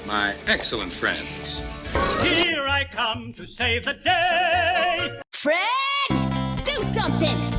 my excellent friends. Here I come to save the day. Fred, do something.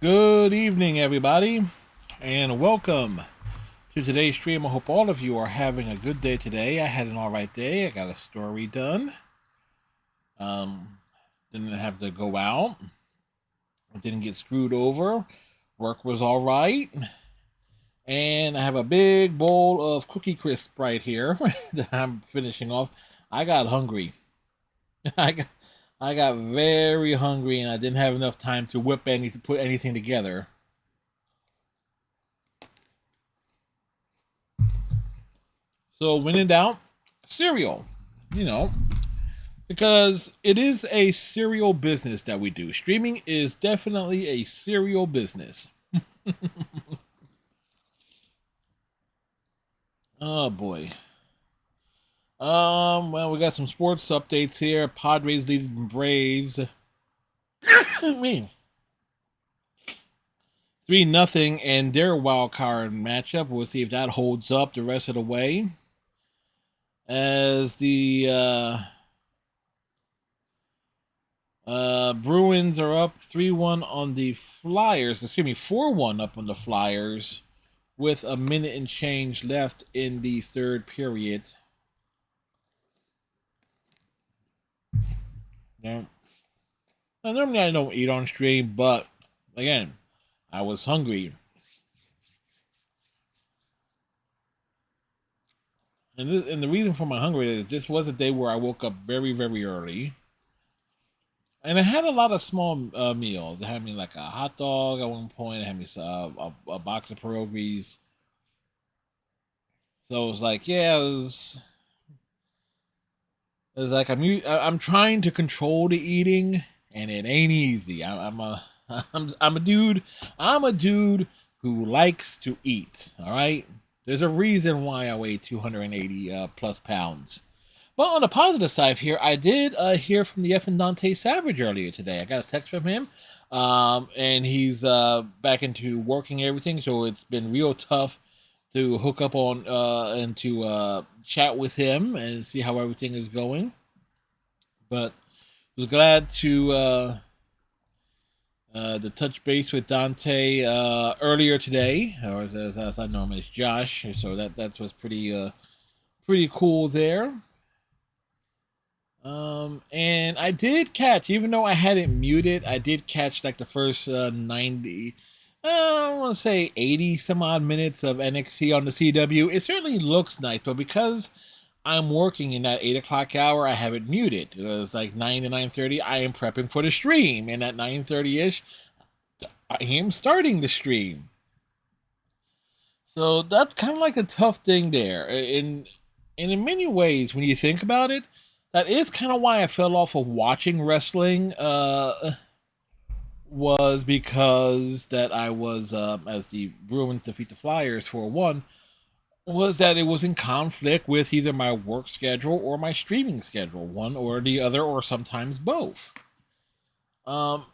Good evening, everybody, and welcome to today's stream. I hope all of you are having a good day today. I had an alright day. I got a story done. Didn't have to go out. I didn't get screwed over. Work was alright. And I have a big bowl of Cookie Crisp right here that I'm finishing off. I got hungry. I got very hungry, and I didn't have enough time to put anything together. So when in doubt, cereal, because it is a cereal business that we do. Streaming is definitely a cereal business. Oh boy. Well, we got some sports updates here. Padres leading Braves. Me. 3-0 in their wild card matchup. We'll see if that holds up the rest of the way. As the Bruins are up 3-1 on the Flyers. 4-1 up on the Flyers with a minute and change left in the third period. Yeah. Now, normally I don't eat on stream, but again, I was hungry. And the reason for my hunger is this was a day where I woke up very, very early. And I had a lot of small meals. I had me like a hot dog at one point. I had me a box of pierogies. So it was like, yeah, it was like I'm trying to control the eating, and it ain't easy. I'm a dude who likes to eat. All right, there's a reason why I weigh 280 plus pounds. But on the positive side here, I did hear from the effing Dante Savage earlier today. I got a text from him, and he's back into working everything. So it's been real tough to hook up on and to chat with him and see how everything is going. But I was glad to touch base with Dante earlier today, or as I know him as Josh. So that was pretty cool there. And I did catch, even though I had it muted, I did catch like the first 90. I want to say 80 some odd minutes of NXT on the CW. It certainly looks nice, but because I'm working in that 8 o'clock hour. I have it muted. It's like 9 to 9:30. I am prepping for the stream, and at 9:30 ish, I am starting the stream. So that's kind of like a tough thing there. And in many ways, when you think about it, that is kind of why I fell off of watching wrestling. Was because that I was as the Bruins defeat the Flyers 4-1, was that it was in conflict with either my work schedule or my streaming schedule, one or the other, or sometimes both. Um,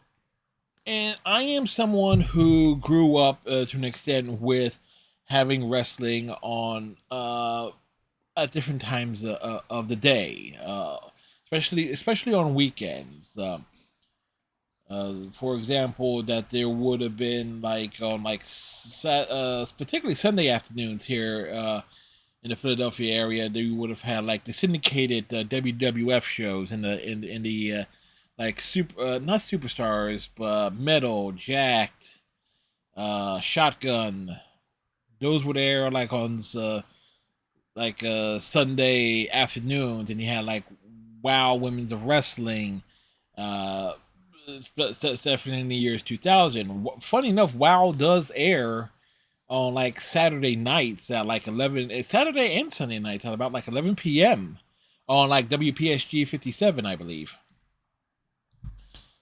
and I am someone who grew up to an extent with having wrestling on at different times of the day, especially on weekends. For example, that there would have been like on particularly Sunday afternoons here in the Philadelphia area, they would have had like the syndicated WWF shows in the like super not superstars but Metal, Jacked, Shotgun. Those would air like on Sunday afternoons, and you had like Wow Women's of Wrestling. Uh, Definitely in the years 2000. Funny enough, WoW does air on like Saturday nights at like 11. It's Saturday and Sunday nights at about like 11 p.m. on like WPSG 57, I believe.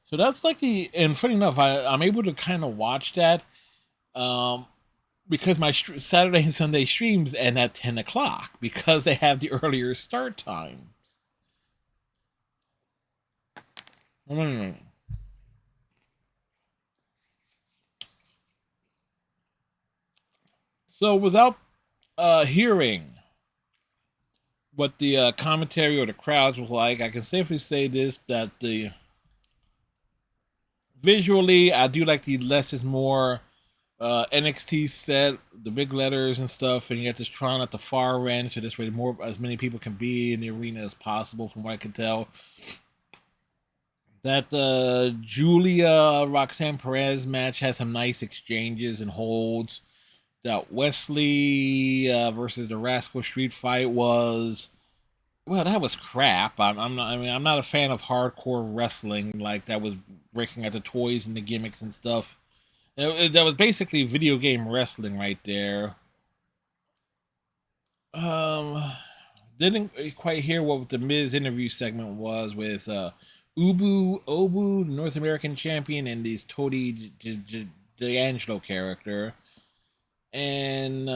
So that's like and funny enough, I'm able to kind of watch that because my Saturday and Sunday streams end at 10 o'clock because they have the earlier start times. So without hearing what the commentary or the crowds was like, I can safely say this: that the visually, I do like the less is more NXT set, the big letters and stuff, and you got this Tron at the far end, so this way more as many people can be in the arena as possible, from what I can tell. That Julia Roxanne Perez match had some nice exchanges and holds. That Wesley versus the Rascal Street fight was, well, that was crap. I'm not. I mean, I'm not a fan of hardcore wrestling like that. Was breaking out the toys and the gimmicks and stuff. That was basically video game wrestling right there. Um, didn't quite hear what the Miz interview segment was with Obu, North American champion, and this Tony D'Angelo character. And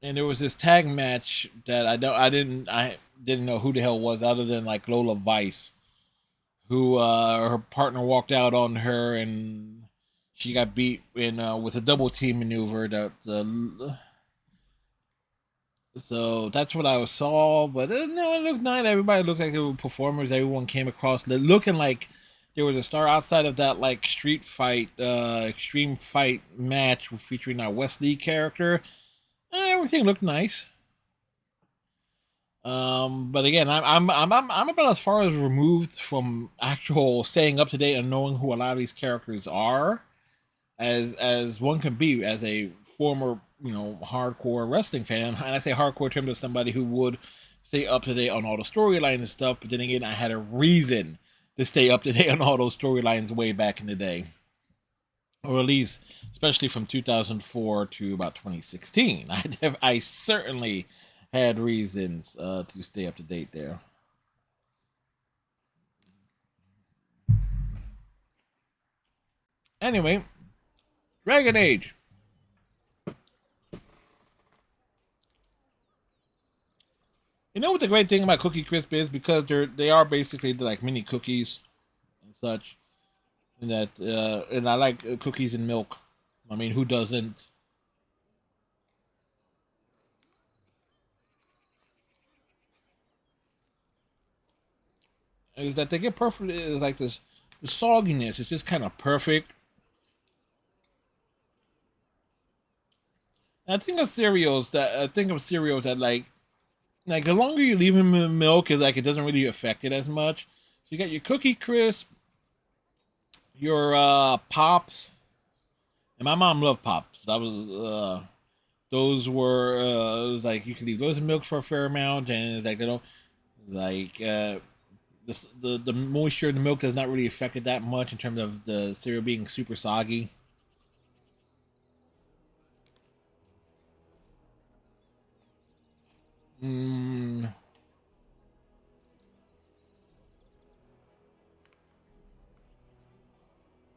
there was this tag match that I didn't know who the hell it was, other than like Lola Vice, who her partner walked out on her and she got beat in with a double team maneuver. So that's what I saw, but no, it looked nice. Everybody looked like they were performers. Everyone came across looking like there was a star outside of that like street fight, extreme fight match featuring our Wesley character. Everything looked nice. But again, I'm about as far as removed from actual staying up to date and knowing who a lot of these characters are, as one can be as a former hardcore wrestling fan. And I say hardcore in terms of somebody who would stay up to date on all the storylines and stuff. But then again, I had a reason to stay up to date on all those storylines way back in the day, or at least especially from 2004 to about 2016. I certainly had reasons to stay up to date there. Anyway, Dragon Age. You know what the great thing about Cookie Crisp is? Because they are basically like mini cookies and such. And that and I like cookies and milk. I mean, who doesn't? Is that they get perfect? Is like this, the sogginess is just kind of perfect. And I think of cereals that like the longer you leave them in milk, is like it doesn't really affect it as much. So you got your Cookie Crisp, your Pops, and my mom loved Pops. That was those were like you could leave those in milk for a fair amount, and it's like they don't like the moisture in the milk does not really affect it that much in terms of the cereal being super soggy. Mm.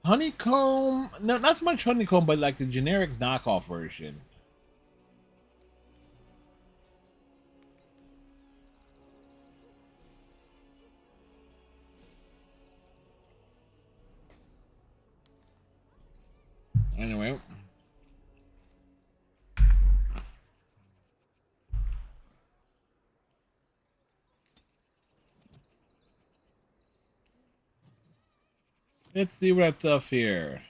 Honeycomb, no, not so much honeycomb, but like the generic knockoff version. Anyway. Let's see what's up here.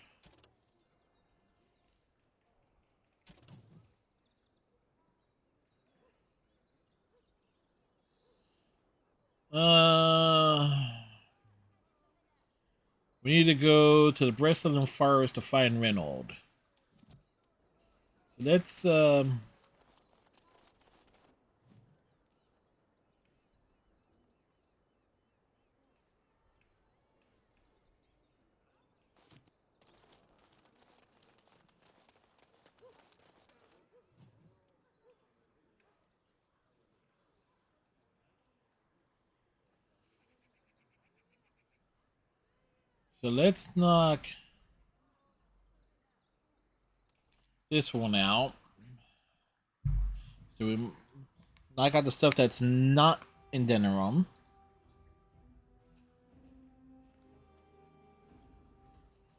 We need to go to the bristling forest to find Reynold. So let's knock this one out. So we knock out the stuff that's not in Denerum.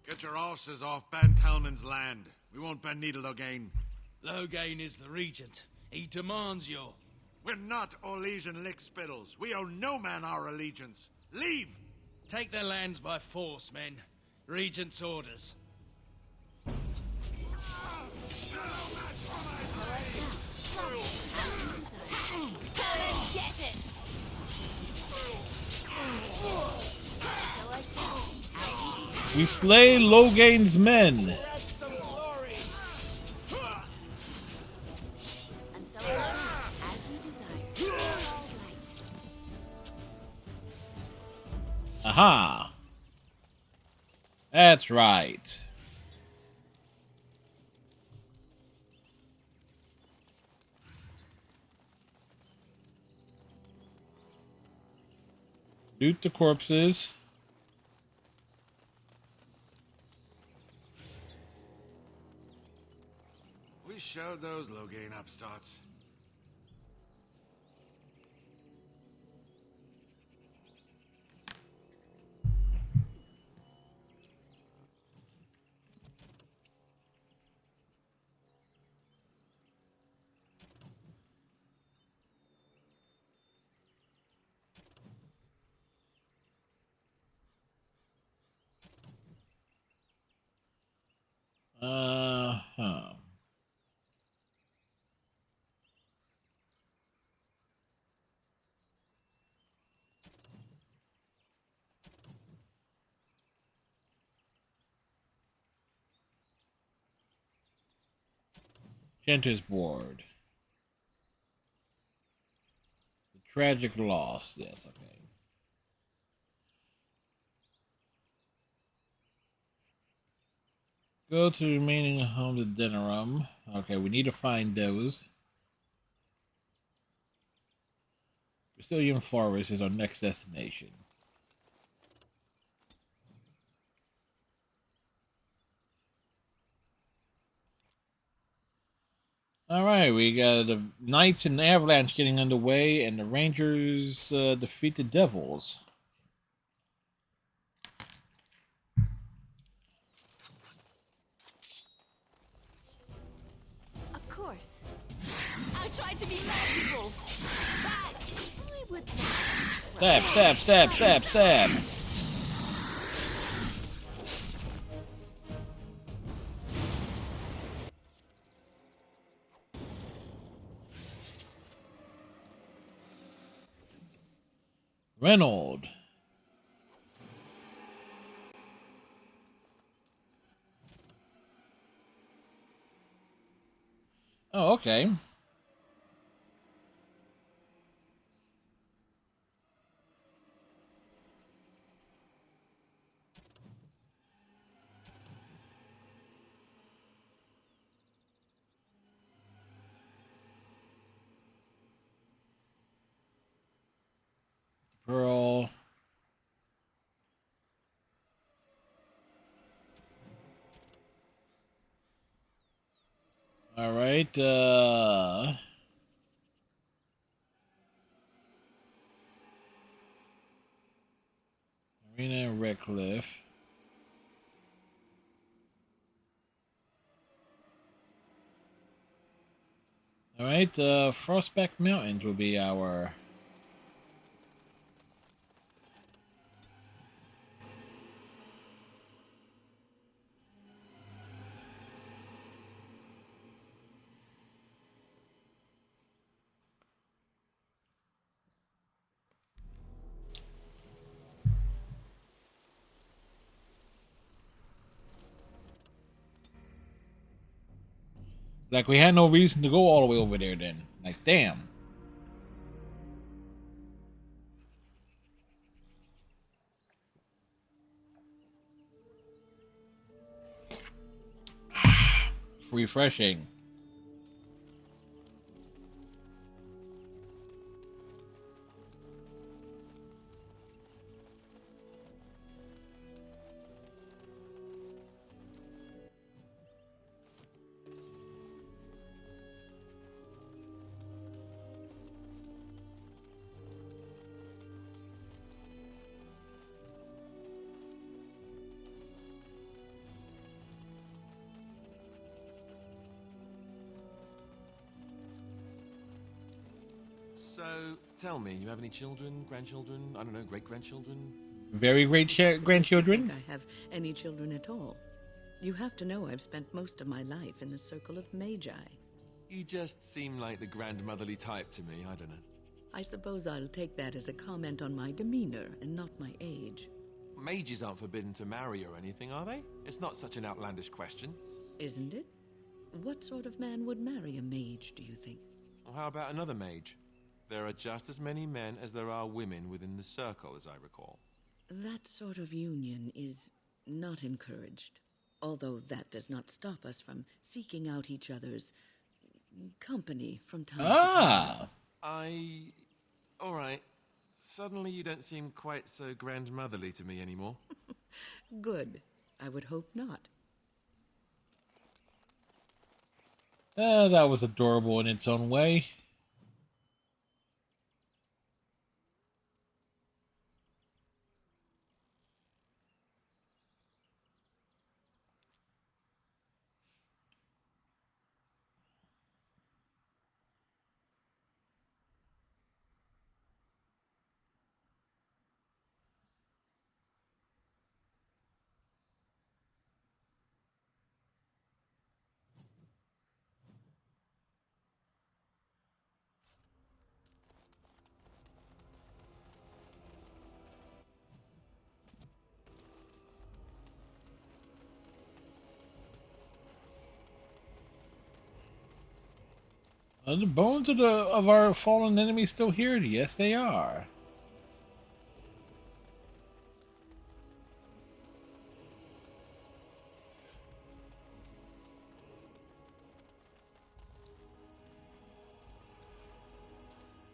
Get your horses off Ben Talman's land. We won't bend needle again. Logain is the regent. He demands your... We're not Orlesian lickspittles. We owe no man our allegiance. Leave! Take their lands by force, men. Regent's orders. Come and get it! We slay Logain's men. Aha. That's right. Loot the corpses. We showed those Logain upstarts. Uh-huh. Genter's board. The tragic loss. Yes, okay. Go to the remaining homes of Denerum. Okay, we need to find those. Brazilian Forest is our next destination. Alright, we got the Knights and Avalanche getting underway, and the Rangers defeat the Devils. Of course. I tried to be merciful. But I would not. Stab, stab, stab, stab, stab. Reynold. Oh, okay. Pearl. All right. Arena and Redcliffe. All right. Frostback Mountains will be our. Like, we had no reason to go all the way over there then. Like, damn. Refreshing. So, tell me, you have any children, grandchildren, I don't know, great-grandchildren? Very great grandchildren. I have any children at all. You have to know I've spent most of my life in the circle of magi. You just seem like the grandmotherly type to me, I don't know. I suppose I'll take that as a comment on my demeanor and not my age. Mages aren't forbidden to marry or anything, are they? It's not such an outlandish question. Isn't it? What sort of man would marry a mage, do you think? Well, how about another mage? There are just as many men as there are women within the circle, as I recall. That sort of union is not encouraged. Although that does not stop us from seeking out each other's company from time to time. All right. Suddenly you don't seem quite so grandmotherly to me anymore. Good. I would hope not. That was adorable in its own way. Are the bones of our fallen enemies still here? Yes, they are.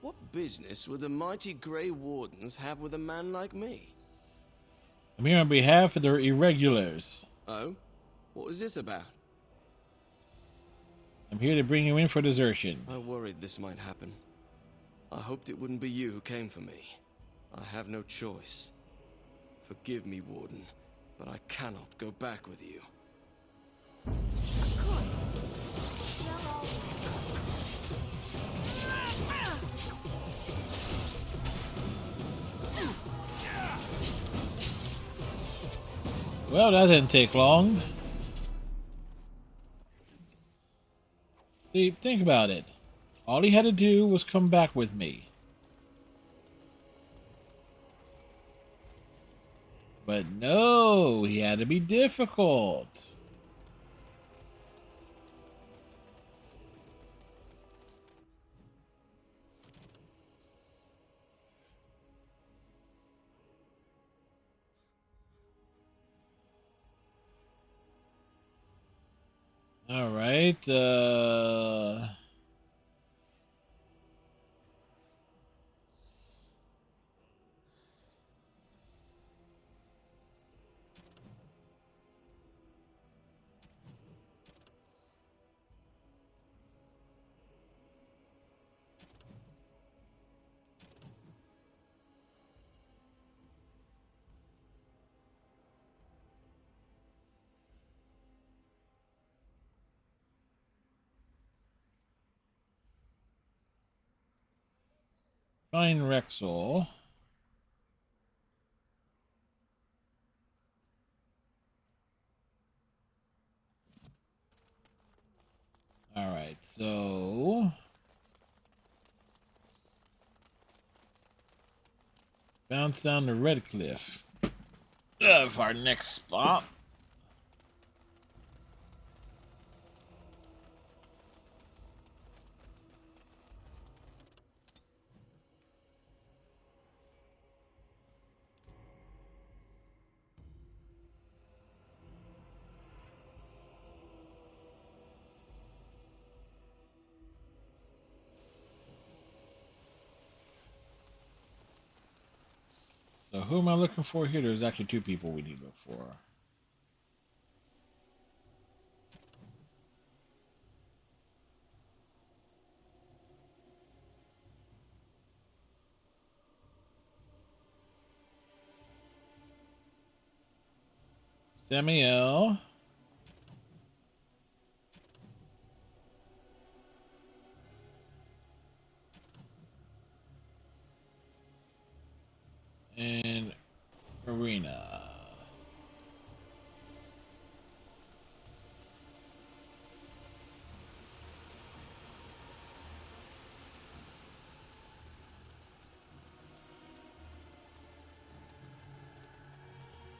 What business would the mighty Grey Wardens have with a man like me? I'm here on behalf of the irregulars. Oh? What is this about? I'm here to bring you in for desertion. I worried this might happen. I hoped it wouldn't be you who came for me. I have no choice. Forgive me, Warden, but I cannot go back with you. Of course. Well, that didn't take long. See, think about it. All he had to do was come back with me. But no, he had to be difficult. All right. Find Rexel. All right, so bounce down to Red Cliff. For our next spot. So who am I looking for here? There's actually two people we need to look for. Samuel. And Marina.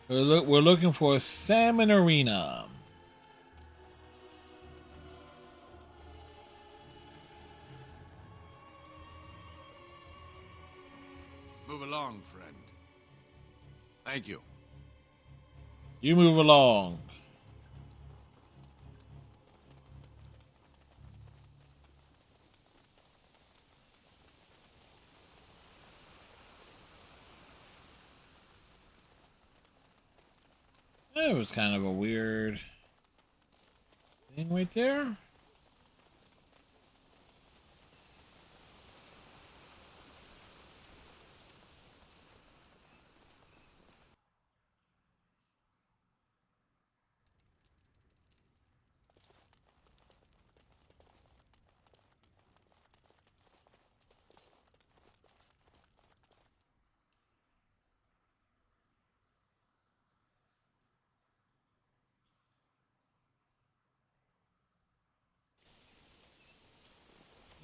We're looking for Sam and Arena. Move along, friend. Thank you. You move along. That was kind of a weird thing right there.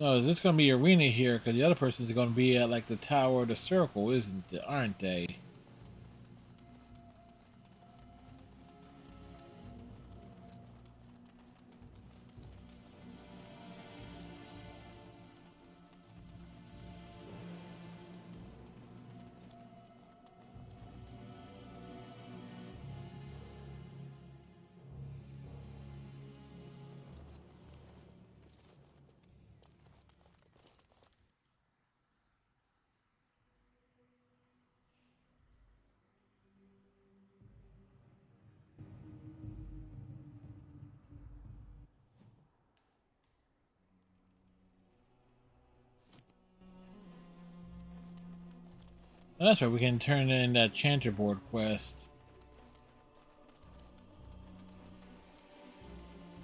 No, is this going to be Arena here? Because the other person's going to be at like the Tower of the Circle, aren't they? Oh, that's right. We can turn in that Chanterboard quest.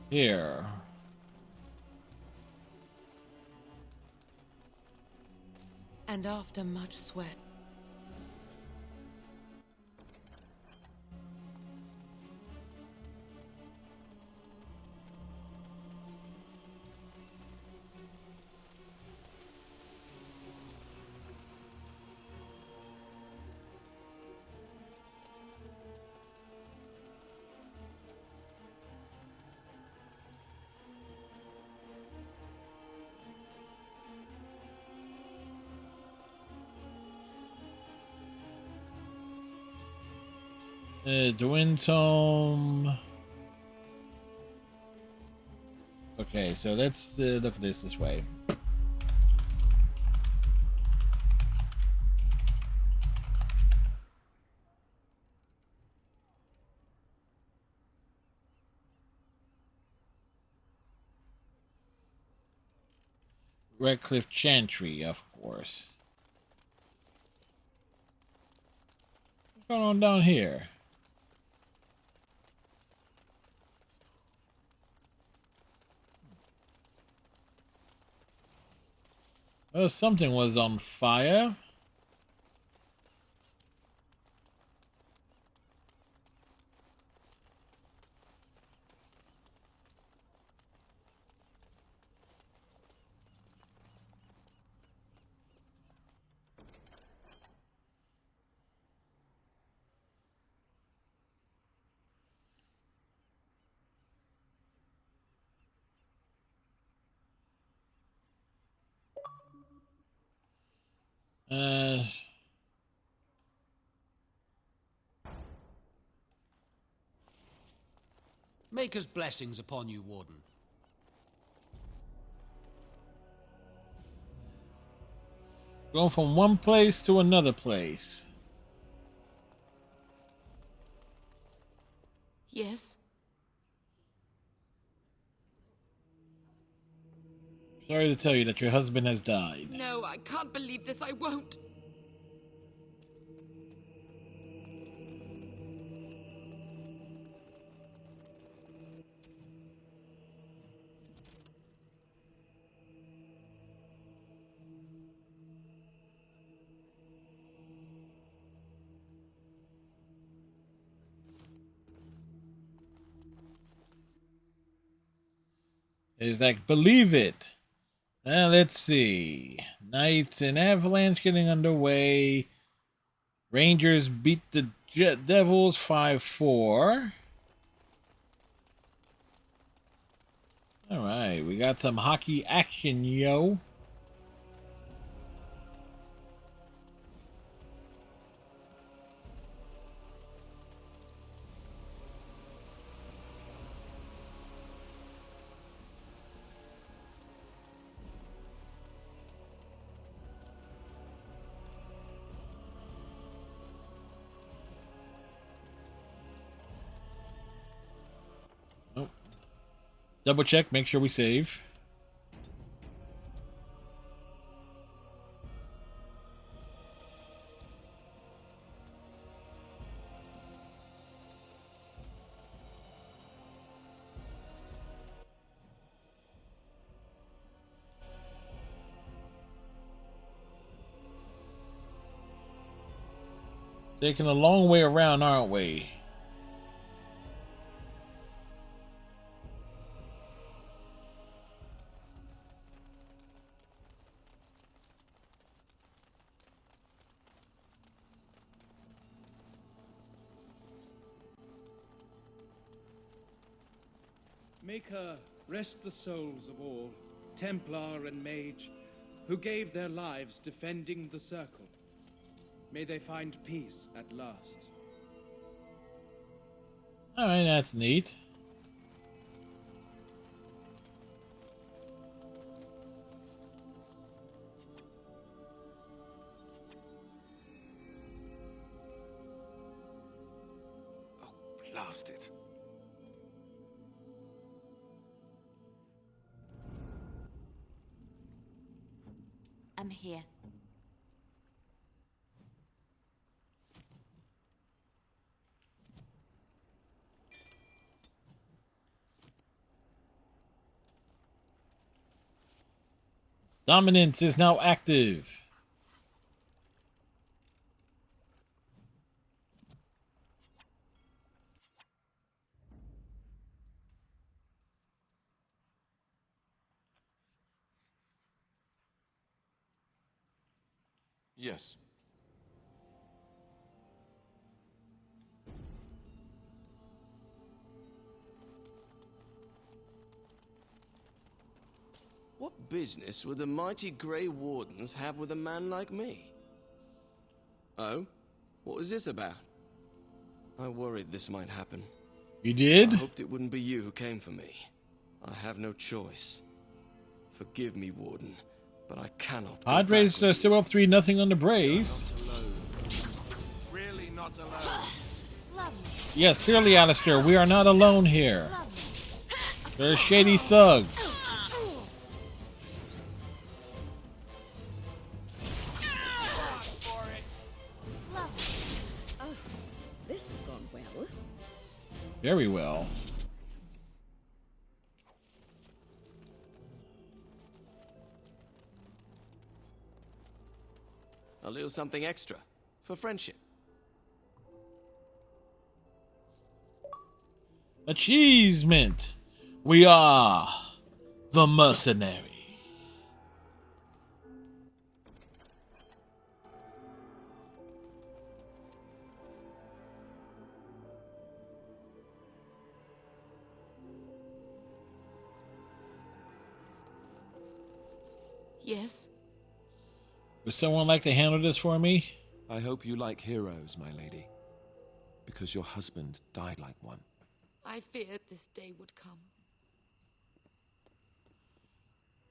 Here. And after much sweat, Dwintome. Okay, so let's look at this way. Redcliffe Chantry, of course. What's going on down here? Oh, something was on fire. Uh, Maker's blessings upon you, Warden. going from one place to another place. Yes? Sorry to tell you that your husband has died. No, I can't believe this. I won't. It's like, believe it. Let's see. Knights and Avalanche getting underway. Rangers beat the Devils 5-4. All right, we got some hockey action, yo. Nope. Double check, make sure we save. Taking a long way around, aren't we? Maker, rest the souls of all, Templar and Mage, who gave their lives defending the Circle. May they find peace at last. Alright, that's neat. Oh, blast it. I'm here. Dominance is now active. Yes. What business would the mighty Grey Wardens have with a man like me? Oh? What was this about? I worried this might happen. You did? I hoped it wouldn't be you who came for me. I have no choice. Forgive me, Warden, but I cannot. Padres are still up 3-0 on the Braves. Really not alone. Yes, clearly, Alistair, we are not alone here. There are shady thugs. Oh, this has gone well. Very well. A little something extra for friendship. Achievement. We are the Mercenary. Yes? Would someone like to handle this for me? I hope you like heroes, my lady. Because your husband died like one. I feared this day would come.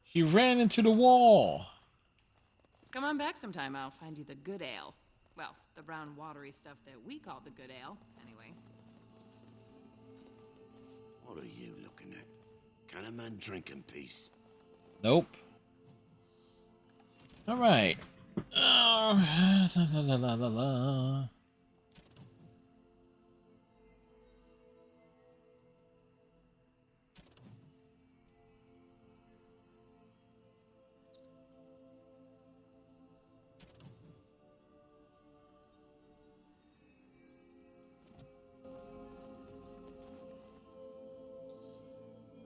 He ran into the wall. Come on back sometime, I'll find you the good ale. Well, the brown watery stuff that we call the good ale, anyway. What are you looking at? Can a man drink in peace? Nope. All right.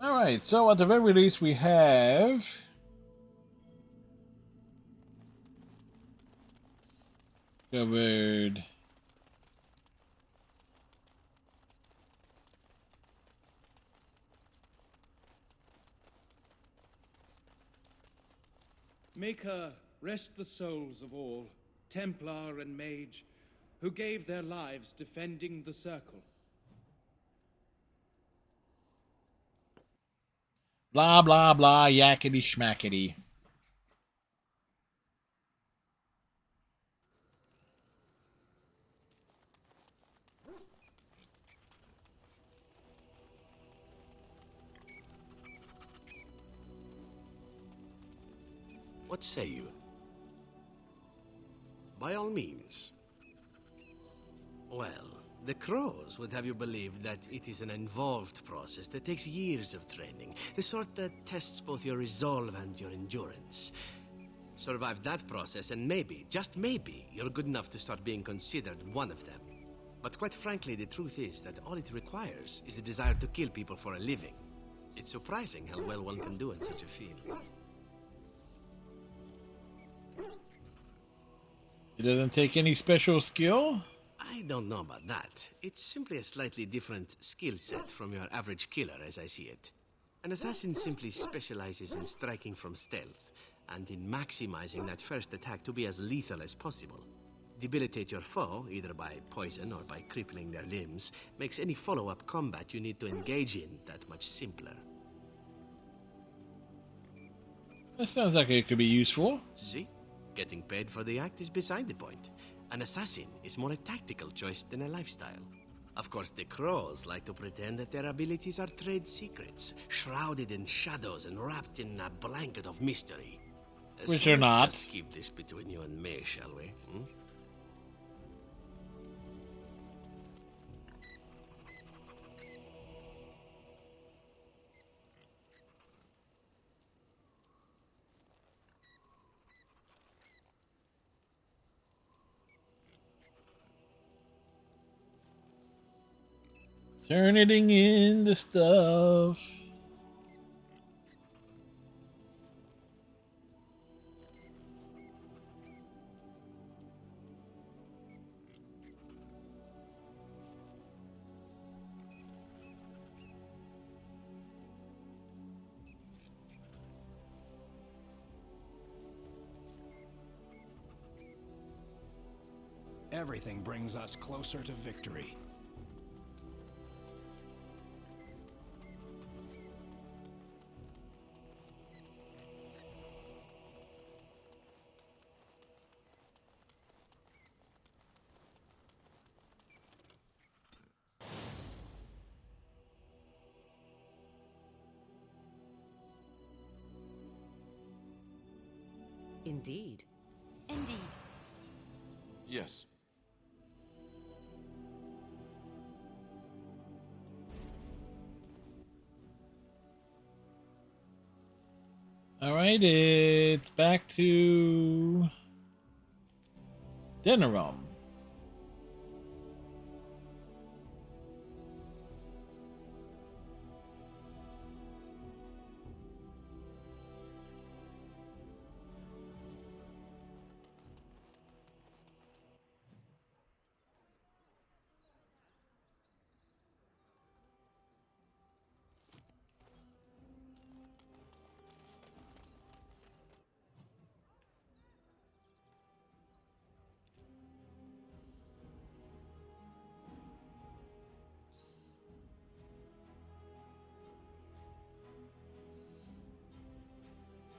All right, so at the very least, we have covered Make her rest the souls of all, Templar and Mage, who gave their lives defending the Circle. blah, blah, blah, yakety schmackety. What say you? By all means. Well, the Crows would have you believe that it is an involved process that takes years of training, the sort that tests both your resolve and your endurance. Survive that process and maybe, just maybe, you're good enough to start being considered one of them. But quite frankly, the truth is that all it requires is the desire to kill people for a living. It's surprising how well one can do in such a field. It doesn't take any special skill? I don't know about that. It's simply a slightly different skill set from your average killer, as I see it. An assassin simply specializes in striking from stealth, and in maximizing that first attack to be as lethal as possible. Debilitate your foe, either by poison or by crippling their limbs, makes any follow-up combat you need to engage in that much simpler. That sounds like it could be useful. See? Getting paid for the act is beside the point. An assassin is more a tactical choice than a lifestyle. Of course, the Crows like to pretend that their abilities are trade secrets, shrouded in shadows and wrapped in a blanket of mystery. Which So are let's not. just keep this between you and me, shall we? Hmm? Turning in the stuff. Everything brings us closer to victory. Indeed. Indeed. Yes. All right, it's back to dinner room.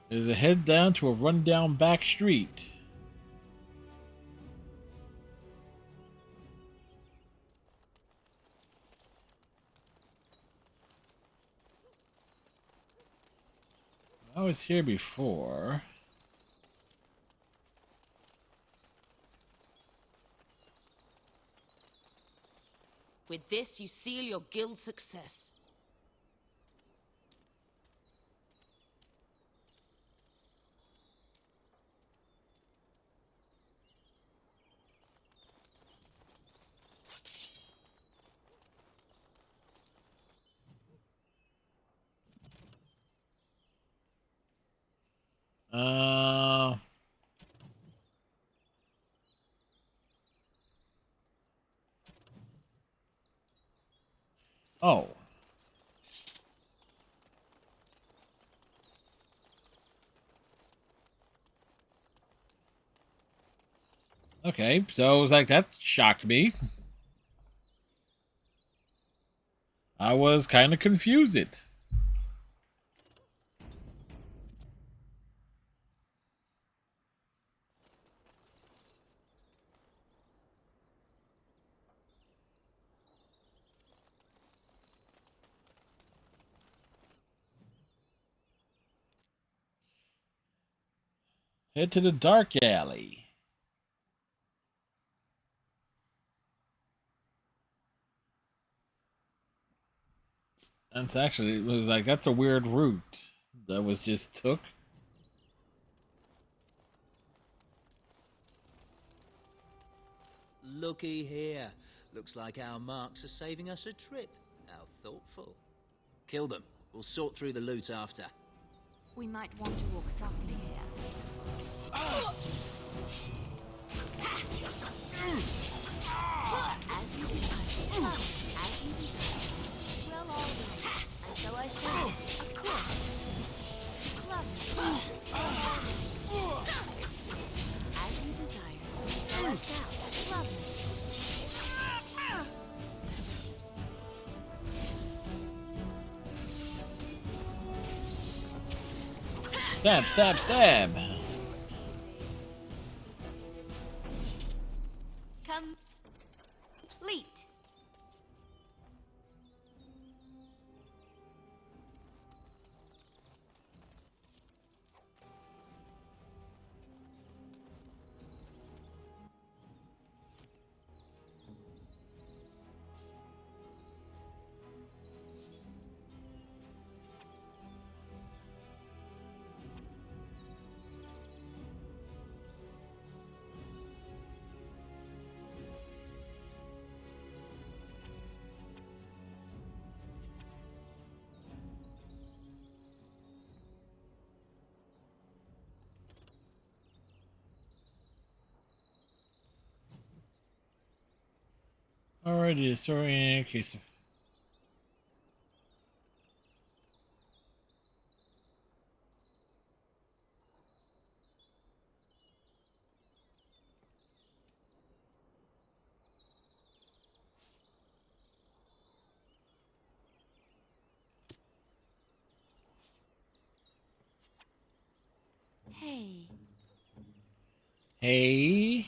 There's a head down to a rundown back street. I was here before. With this, you seal your guild's success. Uh... Oh. Okay, so it was like that shocked me. I was kind of confused. Head to the dark alley. That's actually, it was like, that's a weird route that was just took. Looky here. Looks like our marks are saving us a trip. How thoughtful. Kill them. We'll sort through the loot after. We might want to walk softly here. As you desire. As you desire. Well, all right. And so I shall. Of course. Club. As you desire. So I shall. Love me. Stab, stab, stab. Complete. Alrighty, sorry in case of. Hey. Hey.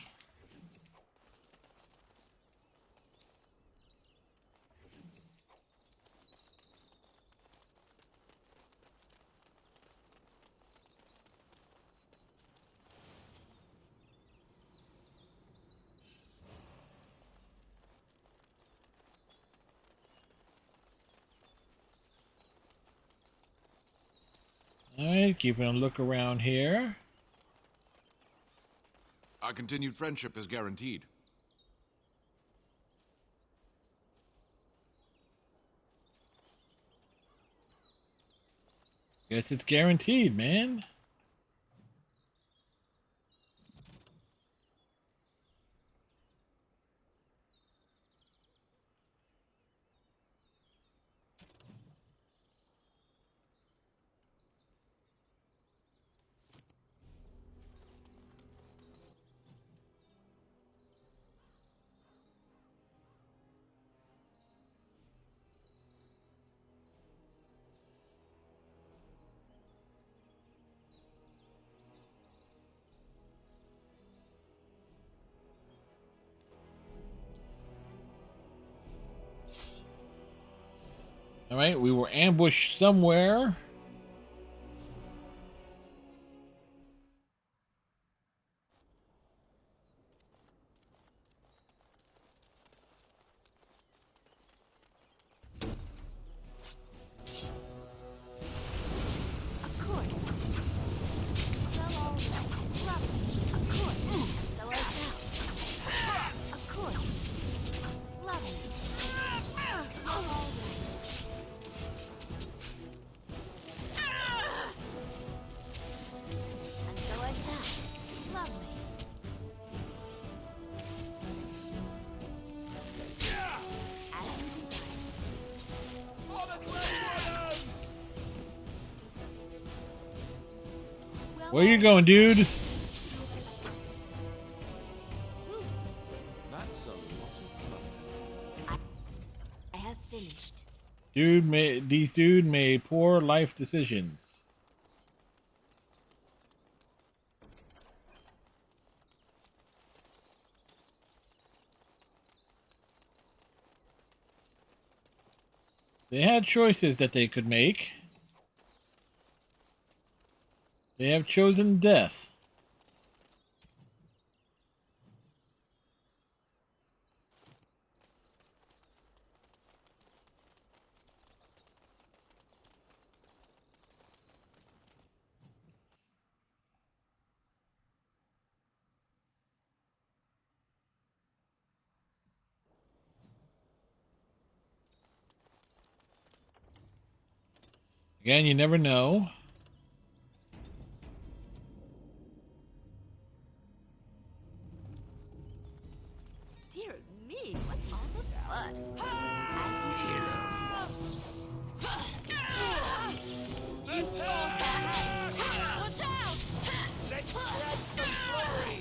Alright, keeping a look around here. Our continued friendship is guaranteed. Guess it's guaranteed, man. Alright, we were ambushed somewhere. Where you going, dude? That's a lot of blood. I have finished. These dude made poor life decisions. They had choices that they could make. They have chosen death. Again, you never know. Dear me, what's on the bus? As Watch out! Let's grab some glory!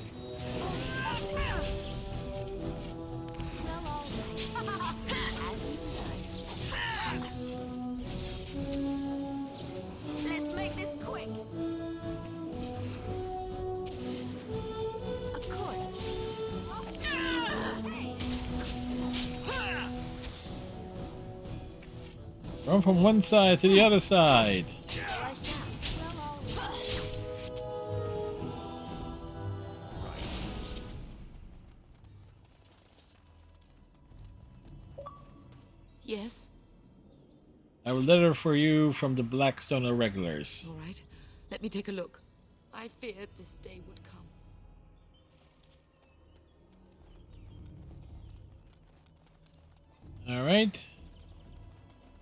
well, all right. As you desire. Let's make this quick. Of course. Run from one side to the other side. Yes? I have a letter for you from the Blackstone Irregulars. All right. Let me take a look. I feared this day would come. Alright.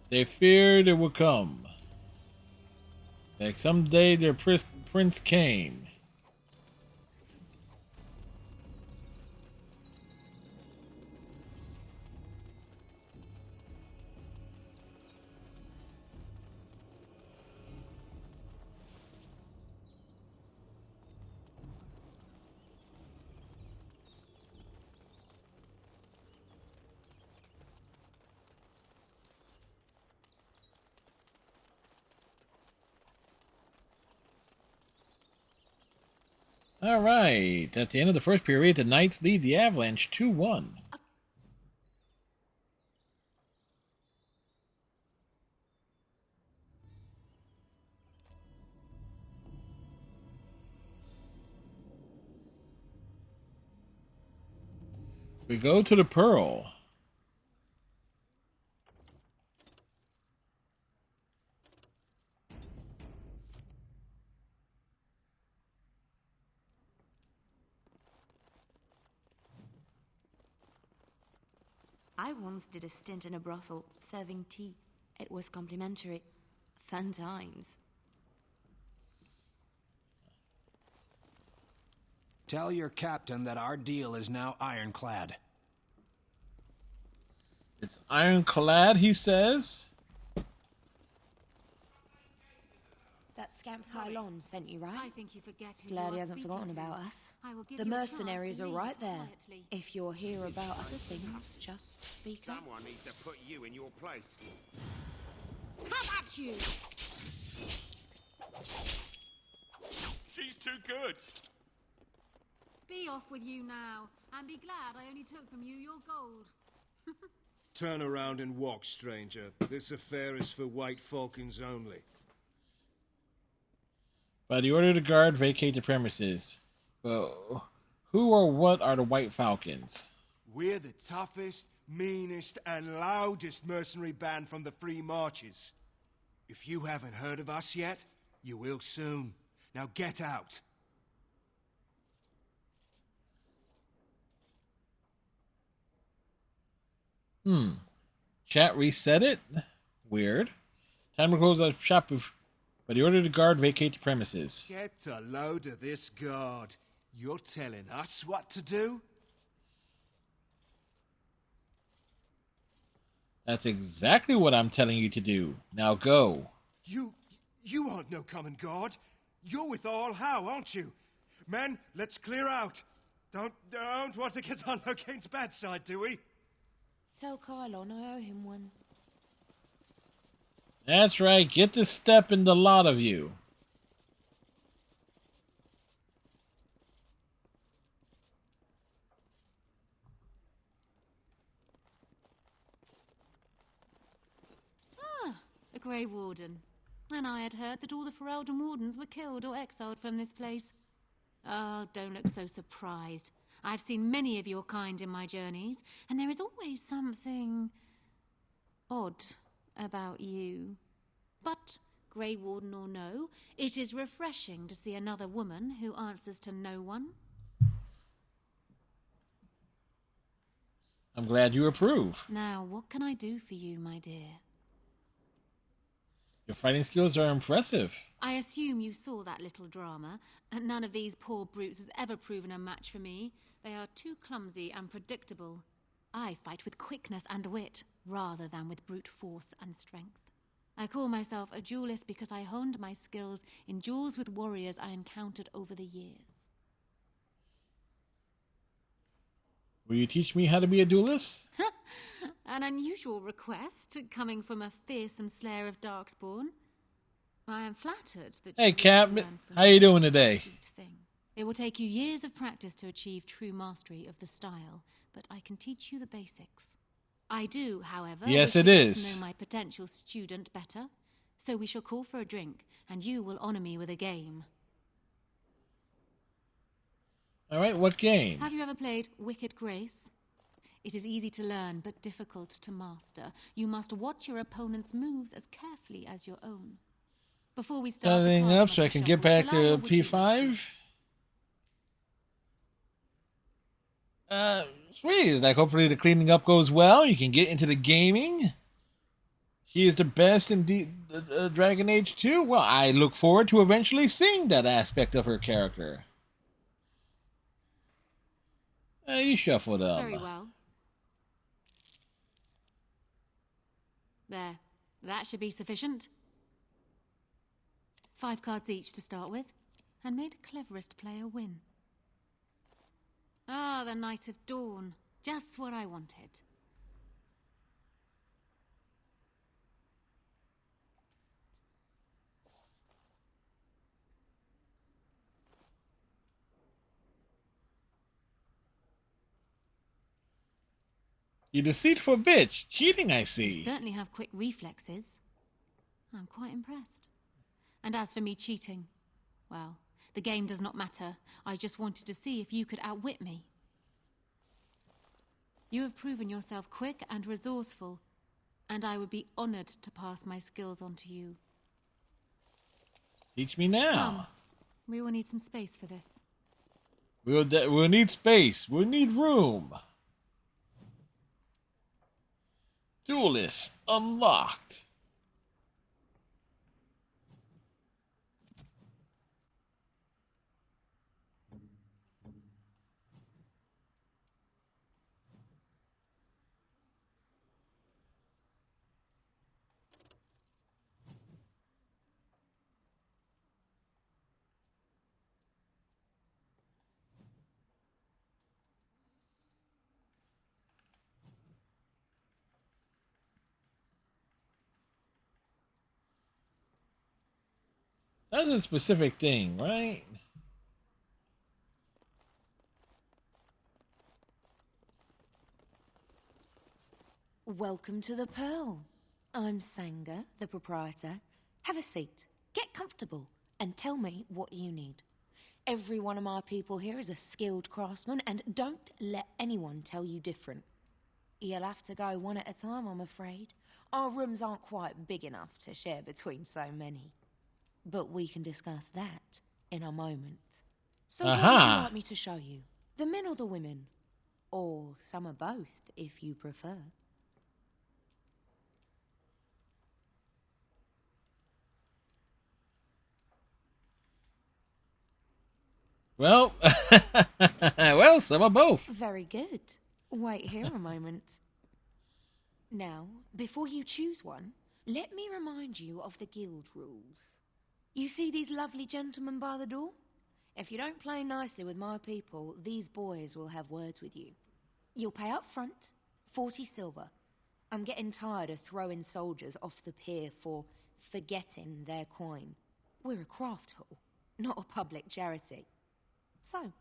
They feared it would come. Like someday their prince came. All right. At the end of the first period, the Knights lead the Avalanche 2-1. We go to the Pearl. I once did a stint in a brothel, serving tea. It was complimentary. Fun times. Tell your captain that our deal is now ironclad. It's ironclad, he says. That scamp Kylon sent you, right? I think you forget who Glad you he are hasn't speaking forgotten to. about us. I will give The you a chance mercenaries to are leave right there. quietly. If you're here about other things, just speak up. Someone needs to put you in your place. Come at you! She's too good. Be off with you now, and be glad I only took from you your gold. Turn around and walk, stranger. This affair is for White Falcons only. By the order of the guard, vacate the premises. Well, who or what are the White Falcons? We're the toughest, meanest, and loudest mercenary band from the Free Marches. If you haven't heard of us yet, you will soon. Now get out. Chat reset it? Weird. Time to close the shop. By the order of the guard, vacate the premises. Get a load of this guard. You're telling us what to do? That's exactly what I'm telling you to do. Now go. You aren't no common guard. You're with All How, aren't you? Men, let's clear out. Don't want to get on Locane's bad side, do we? Tell Kylon I owe him one. That's right. Get the step in the lot of you. A Grey Warden. And I had heard that all the Ferelden Wardens were killed or exiled from this place. Oh, don't look so surprised. I've seen many of your kind in my journeys, and there is always something odd about you. But, Grey Warden or no, it is refreshing to see another woman who answers to no one. I'm glad you approve. Now, what can I do for you, my dear? Your fighting skills are impressive. I assume you saw that little drama, and none of these poor brutes has ever proven a match for me. They are too clumsy and predictable. I fight with quickness and wit, rather than with brute force and strength. I call myself a duelist because I honed my skills in duels with warriors I encountered over the years. Will you teach me how to be a duelist? An unusual request, coming from a fearsome slayer of Darkspawn. I am flattered that Hey, you Cap. learn from How you me doing today? sweet thing. It will take you years of practice to achieve true mastery of the style, but I can teach you the basics. I do, however, Yes, wish it to get is. to know my potential student better, so we shall call for a drink, and you will honor me with a game. All right, what game? Have you ever played Wicked Grace? It is easy to learn, but difficult to master. You must watch your opponent's moves as carefully as your own. Before we start the Setting card up so I can get shuffle, back shall I or to would you like P5. Sweet. Like, hopefully the cleaning up goes well. You can get into the gaming. She is the best in Dragon Age 2. Well, I look forward to eventually seeing that aspect of her character. You shuffled up. Very well. There. That should be sufficient. 5 cards each to start with, and may the cleverest player win. Ah, the Knight of Dawn. Just what I wanted. You deceitful bitch. Cheating, I see. You certainly have quick reflexes. I'm quite impressed. And as for me cheating, well, the game does not matter. I just wanted to see if you could outwit me. You have proven yourself quick and resourceful, and I would be honored to pass my skills on to you. Teach me now. Come, we will need some space for this. We'll need space. We'll need room. Duelist unlocked. That's a specific thing, right? Welcome to the Pearl. I'm Sanga, the proprietor. Have a seat, get comfortable, and tell me what you need. Every one of my people here is a skilled craftsman, and don't let anyone tell you different. You'll have to go one at a time, I'm afraid. Our rooms aren't quite big enough to share between so many. But we can discuss that in a moment. So what would you like me to show you? The men or the women? Or some of both, if you prefer. Well, well, some of both. Very good. Wait here a moment. Now, before you choose one, let me remind you of the guild rules. You see these lovely gentlemen by the door? If you don't play nicely with my people, these boys will have words with you. You'll pay up front, 40 silver. I'm getting tired of throwing soldiers off the pier for forgetting their coin. We're a craft hall, not a public charity. So,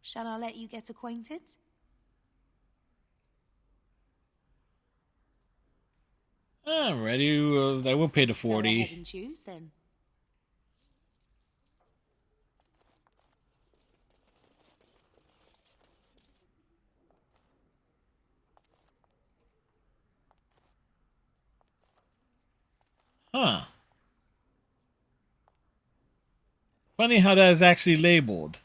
shall I let you get acquainted? I'm ready. I will pay the 40. Go ahead and choose then. Huh. Funny how that is actually labeled.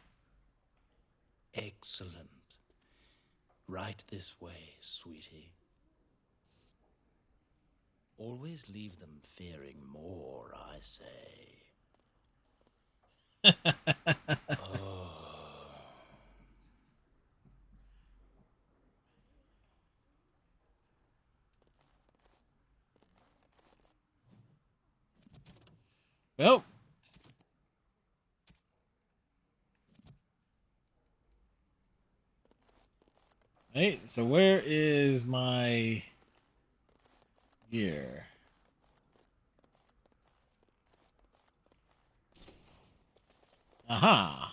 Excellent. Right this way, sweetie. Always leave them fearing more, I say. Oh. Well. Right, so where is my gear? Aha.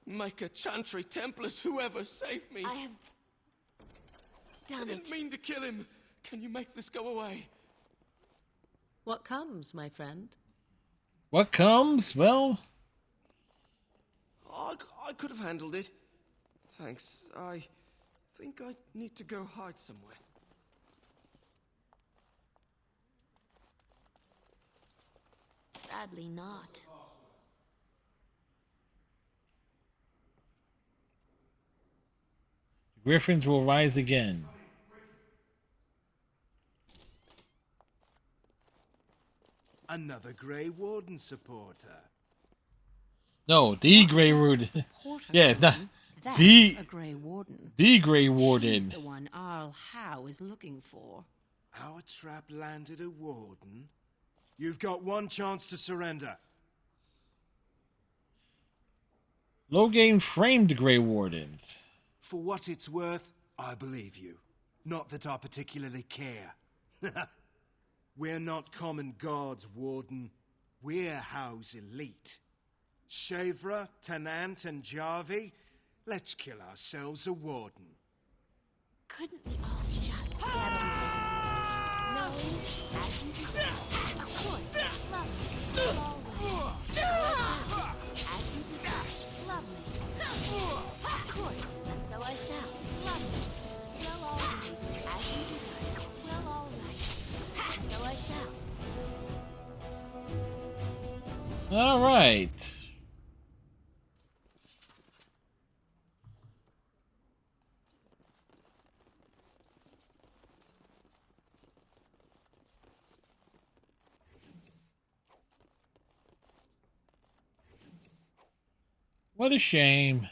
Make a chantry, Templars, whoever, save me! I have done I didn't mean to kill him! Can you make this go away? What comes, my friend? What comes? Well... I could have handled it. Thanks. I think I need to go hide somewhere. Sadly not. Griffins will rise again. Another Grey Warden supporter. No, the Grey Warden. Yeah, it's not That's the a Grey Warden. The Grey Warden. She's the one Arl Howe is looking for. Our trap landed a warden? You've got one chance to surrender. Logain framed Grey Wardens. For what it's worth, I believe you. Not that I particularly care. We're not common guards, Warden. We're Howe's elite. Shavra, Tenant, and Jarvie, let's kill ourselves a warden. Couldn't we all just get along? No, as you desire. Of course, lovely. All right. As you desire. Lovely. Of course, and so I shall. Lovely. Well, all right. As you desire. Well, all right. And so I shall. All right. What a shame.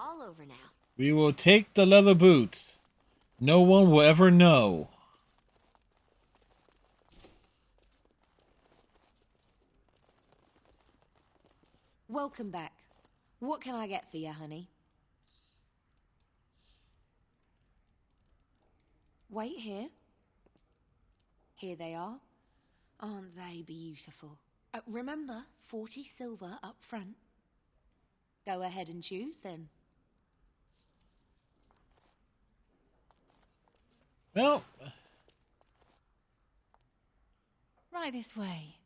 All over now. We will take the leather boots. No one will ever know. Welcome back. What can I get for you, honey? Wait here. Here they are. Aren't they beautiful? Remember, 40 silver up front. Go ahead and choose then. Well, Right this way.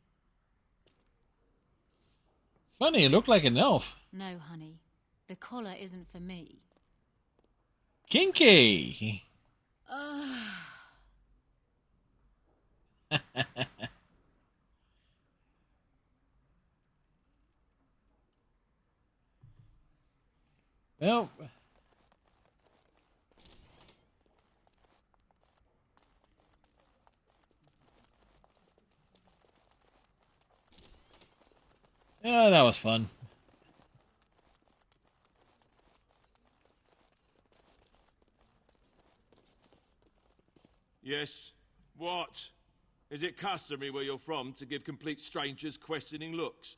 funny, it looked like an elf. No, honey. The collar isn't for me. Kinky. Well, yeah, that was fun. Yes. What? Is it customary where you're from to give complete strangers questioning looks?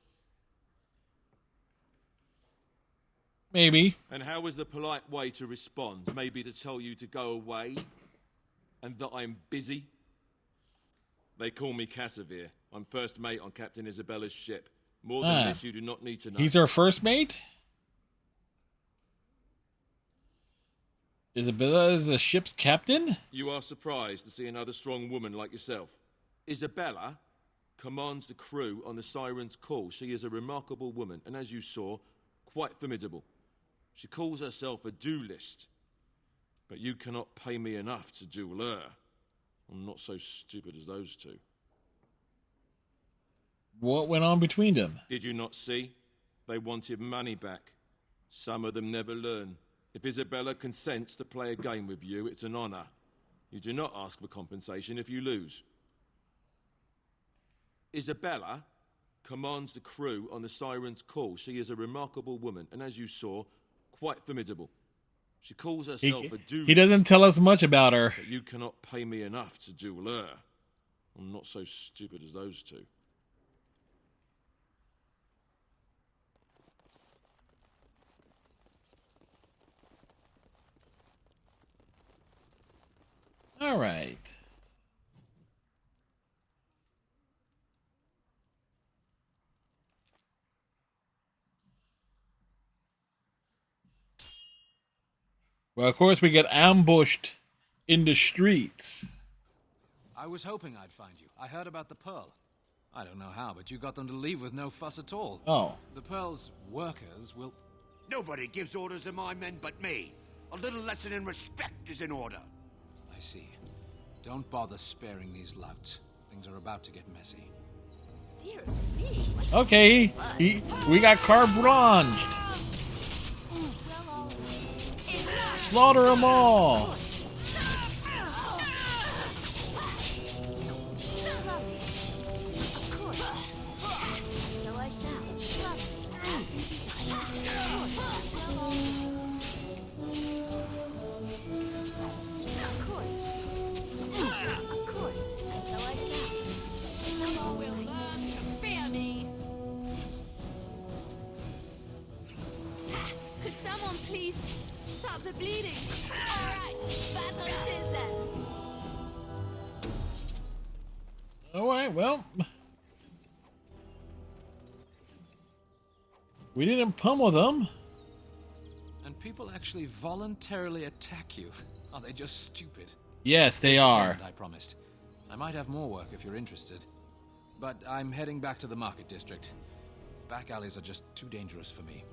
Maybe. And how is the polite way to respond? Maybe to tell you to go away? And that I'm busy? They call me Casimir. I'm first mate on Captain Isabella's ship. More than this, you do not need to know. He's our first mate? Isabella is the ship's captain? You are surprised to see another strong woman like yourself. Isabella commands the crew on the Siren's call. She is a remarkable woman, and as you saw, quite formidable. She calls herself a duelist, but you cannot pay me enough to duel her. I'm not so stupid as those two. What went on between them? Did you not see? They wanted money back. Some of them never learn. If Isabella consents to play a game with you, it's an honor. You do not ask for compensation if you lose. Isabella commands the crew on the Siren's call. She is a remarkable woman, and as you saw, quite formidable. She calls herself a duelist. He doesn't tell us much about her. But you cannot pay me enough to duel her. I'm not so stupid as those two. All right. Well, of course, we get ambushed in the streets. I was hoping I'd find you. I heard about the Pearl. I don't know how, but you got them to leave with no fuss at all. Oh. The Pearl's workers will... Nobody gives orders to my men but me. A little lesson in respect is in order. I see. Don't bother sparing these louts. Things are about to get messy. Dear me. Okay, we got carbranged. Slaughter them all. The bleeding. All right, battle it is then. All right, well, we didn't pummel them. And people actually voluntarily attack you. Are they just stupid? Yes, they are. I promised. I might have more work if you're interested. But I'm heading back to the market district. Back alleys are just too dangerous for me.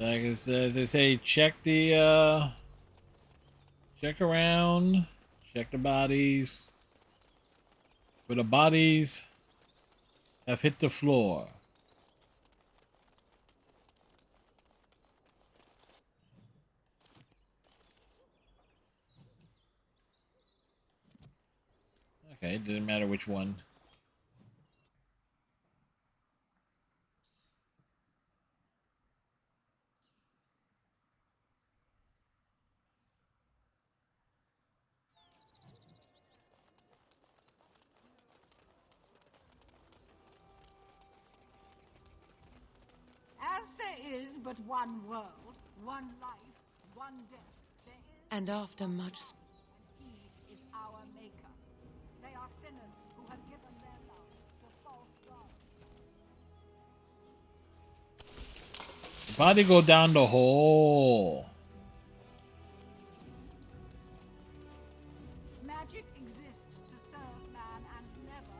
Like it says, they say check around, check the bodies. But the bodies have hit the floor. Okay, it didn't matter which one. As there is but one world, one life, one death, there is... And after much... And he is our maker. They are sinners who have given their lives to false gods. Body go down the hole. Magic exists to serve man and never...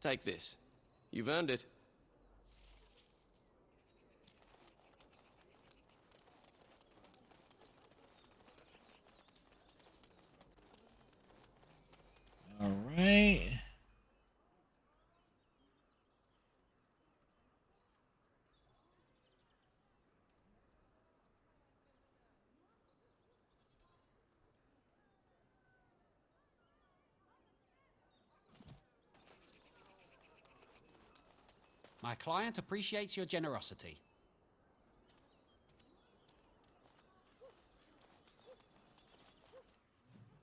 Take this. You've earned it. All right. My client appreciates your generosity.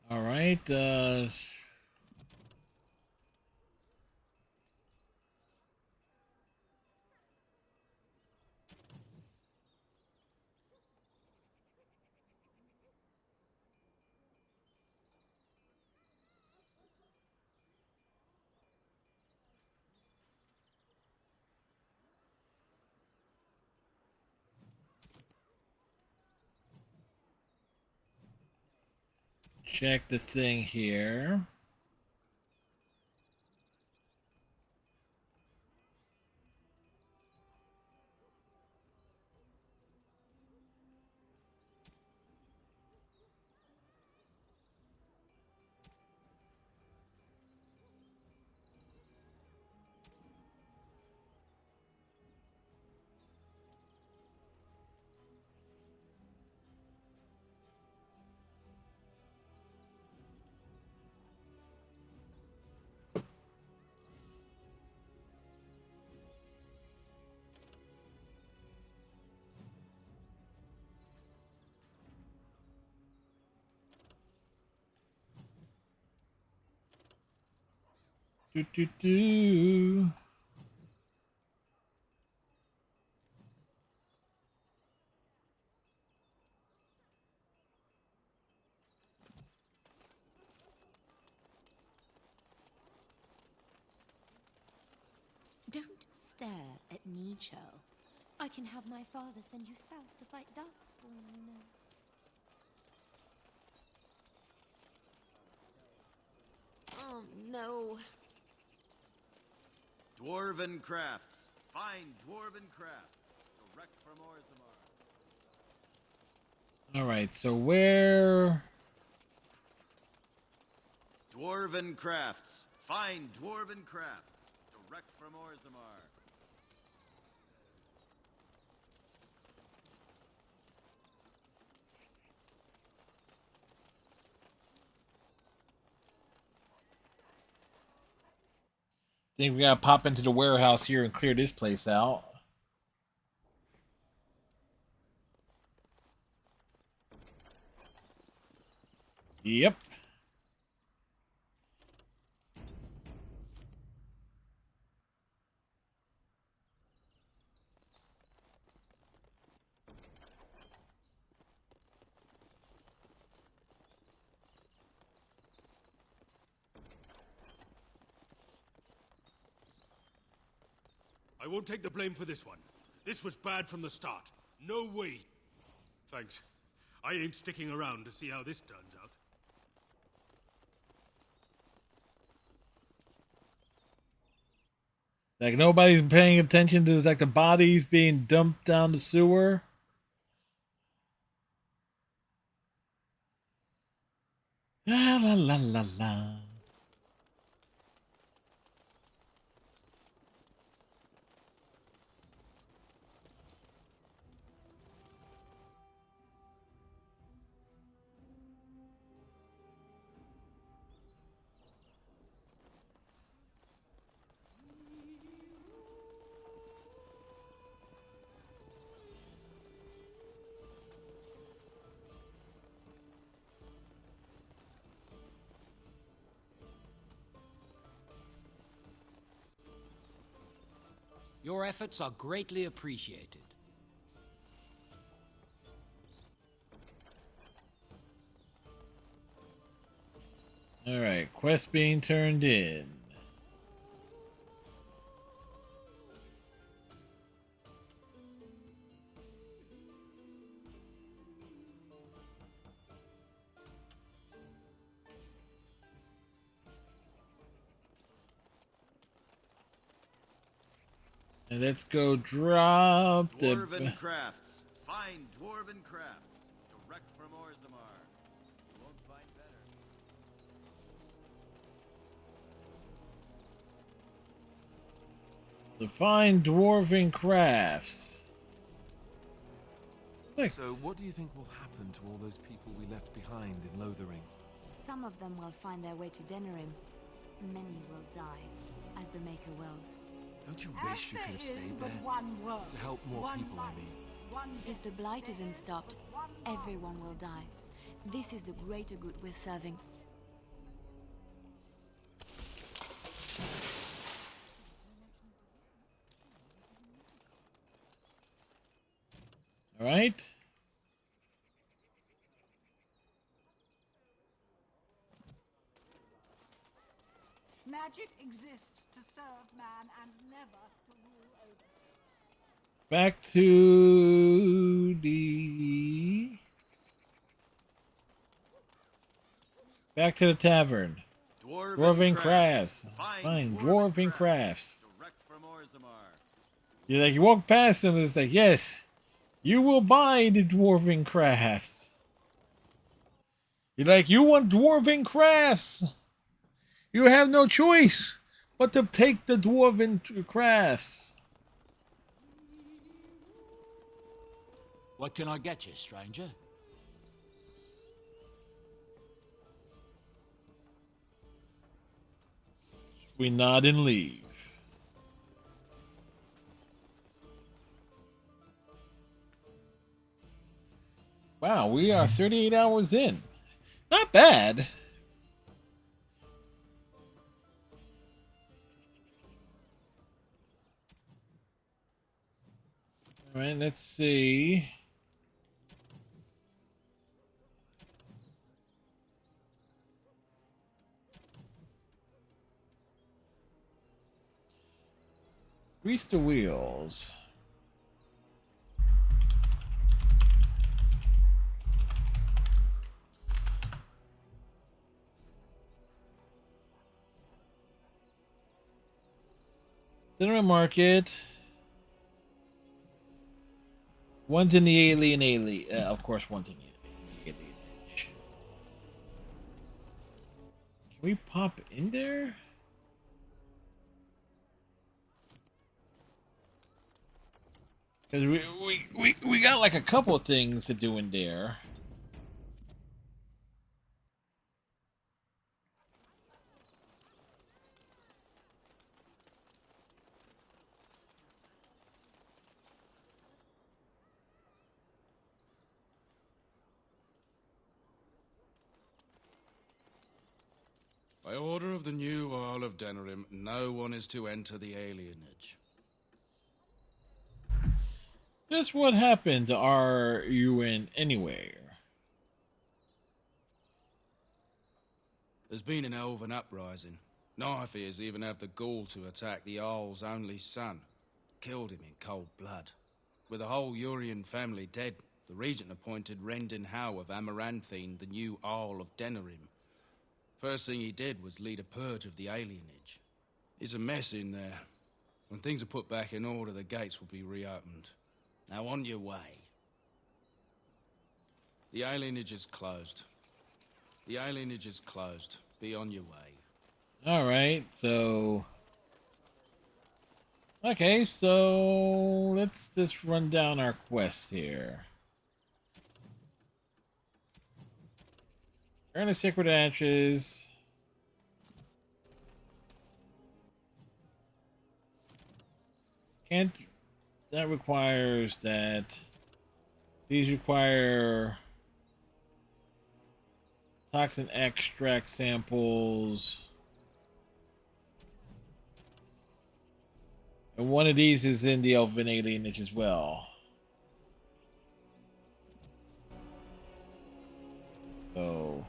All right. Check the thing here. Do do do. Don't stare at Nietzsche. I can have my father send you south to fight Darkspawn, you know. Oh, no. Dwarven crafts. Fine dwarven crafts. Direct from Orzammar. All right. So where? Dwarven crafts. Fine dwarven crafts. Direct from Orzammar. Think we gotta pop into the warehouse here and clear this place out. Yep. I won't take the blame for this one. This was bad from the start. No way. Thanks. I ain't sticking around to see how this turns out. Like nobody's paying attention to like the bodies being dumped down the sewer. La la la la la. Your efforts are greatly appreciated. All right, quest being turned in. And let's go drop Dwarven crafts. Find dwarven crafts. Direct from Orzammar. You won't find better. The fine dwarven crafts. So, what do you think will happen to all those people we left behind in Lothering? Some of them will find their way to Denerim. Many will die, as the Maker wills. Don't you wish you could have stayed there? To help more people, I mean. If the Blight isn't stopped, everyone will die. This is the greater good we're serving. All right. Magic exists to serve man and never to rule over him. Back to the tavern. Dwarven crafts. Fine dwarven crafts. Direct from Orzammar. You're like, you walk past them, and it's like, yes, you will buy the dwarven crafts. You're like, you want dwarven crafts. You have no choice but to take the dwarven crafts. What can I get you, stranger? We nod and leave. Wow, we are 38 hours in. Not bad. All right, let's see. Grease the wheels. Dinner market. One's in the alien. Of course, one's in the alien edge. Can we pop in there? Because we got like a couple of things to do in there. By order of the new Earl of Denerim, no one is to enter the alienage. Just what happened are you in anyway? There's been an elven uprising. Knife-ears even have the gall to attack the Earl's only son. Killed him in cold blood. With the whole Urian family dead, the regent appointed Rendon Howe of Amaranthine the new Earl of Denerim. First thing he did was lead a purge of the alienage. It's a mess in there. When things are put back in order, the gates will be reopened. Now on your way. The alienage is closed. The alienage is closed. Be on your way. Alright, so... Okay, so let's just run down our quests here. Earn the Sacred Ashes. Can't... That requires that... These require... Toxin extract samples. And one of these is in the Elven Alienage as well. So...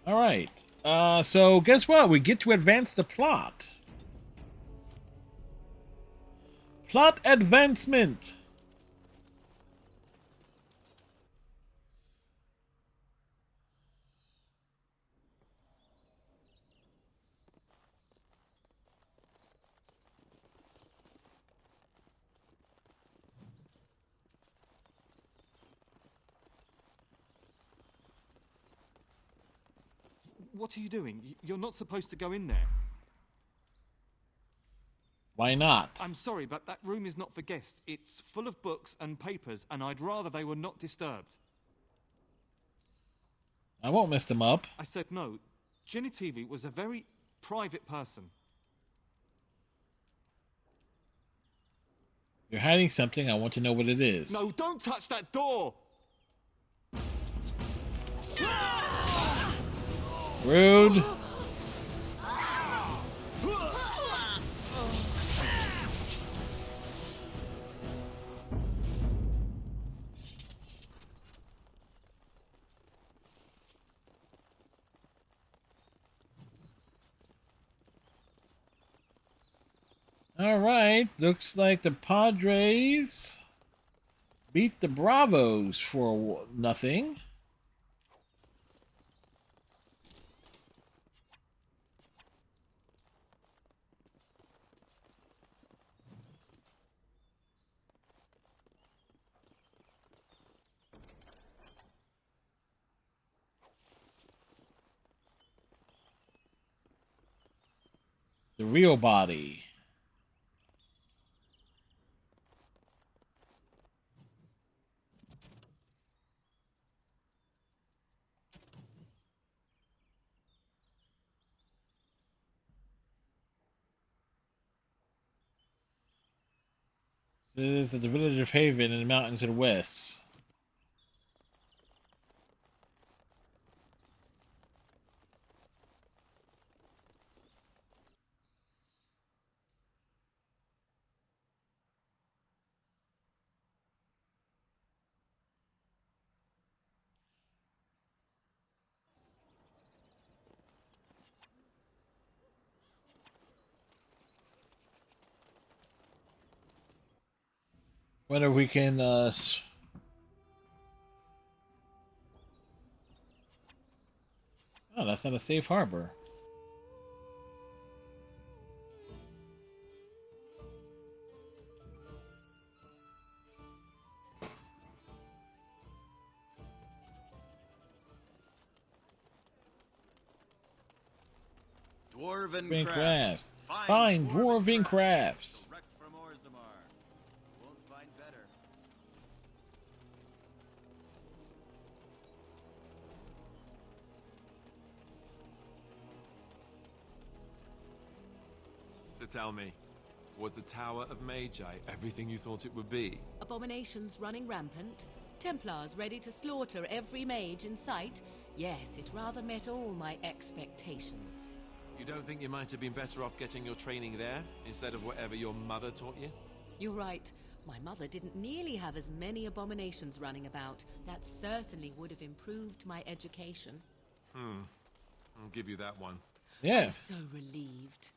Alright. So guess what? We get to advance the plot. Plot advancement. What are you doing? You're not supposed to go in there. Why not? I'm sorry, but that room is not for guests. It's full of books and papers, and I'd rather they were not disturbed. I won't mess them up. I said no. Genitivi was a very private person. You're hiding something. I want to know what it is. No, don't touch that door! Rude. All right, looks like the Padres beat the Bravos for nothing. The real body. This is at the village of Haven in the mountains to the west. Wonder if we can oh, that's not a safe harbor. Dwarven crafts. Find dwarven crafts. Direct from Orzammar. Won't find better. So tell me, was the Tower of Magi everything you thought it would be? Abominations running rampant, Templars ready to slaughter every mage in sight? Yes, it rather met all my expectations. You don't think you might have been better off getting your training there, instead of whatever your mother taught you? You're right. My mother didn't nearly have as many abominations running about. That certainly would have improved my education. I'll give you that one. Yeah. I'm so relieved.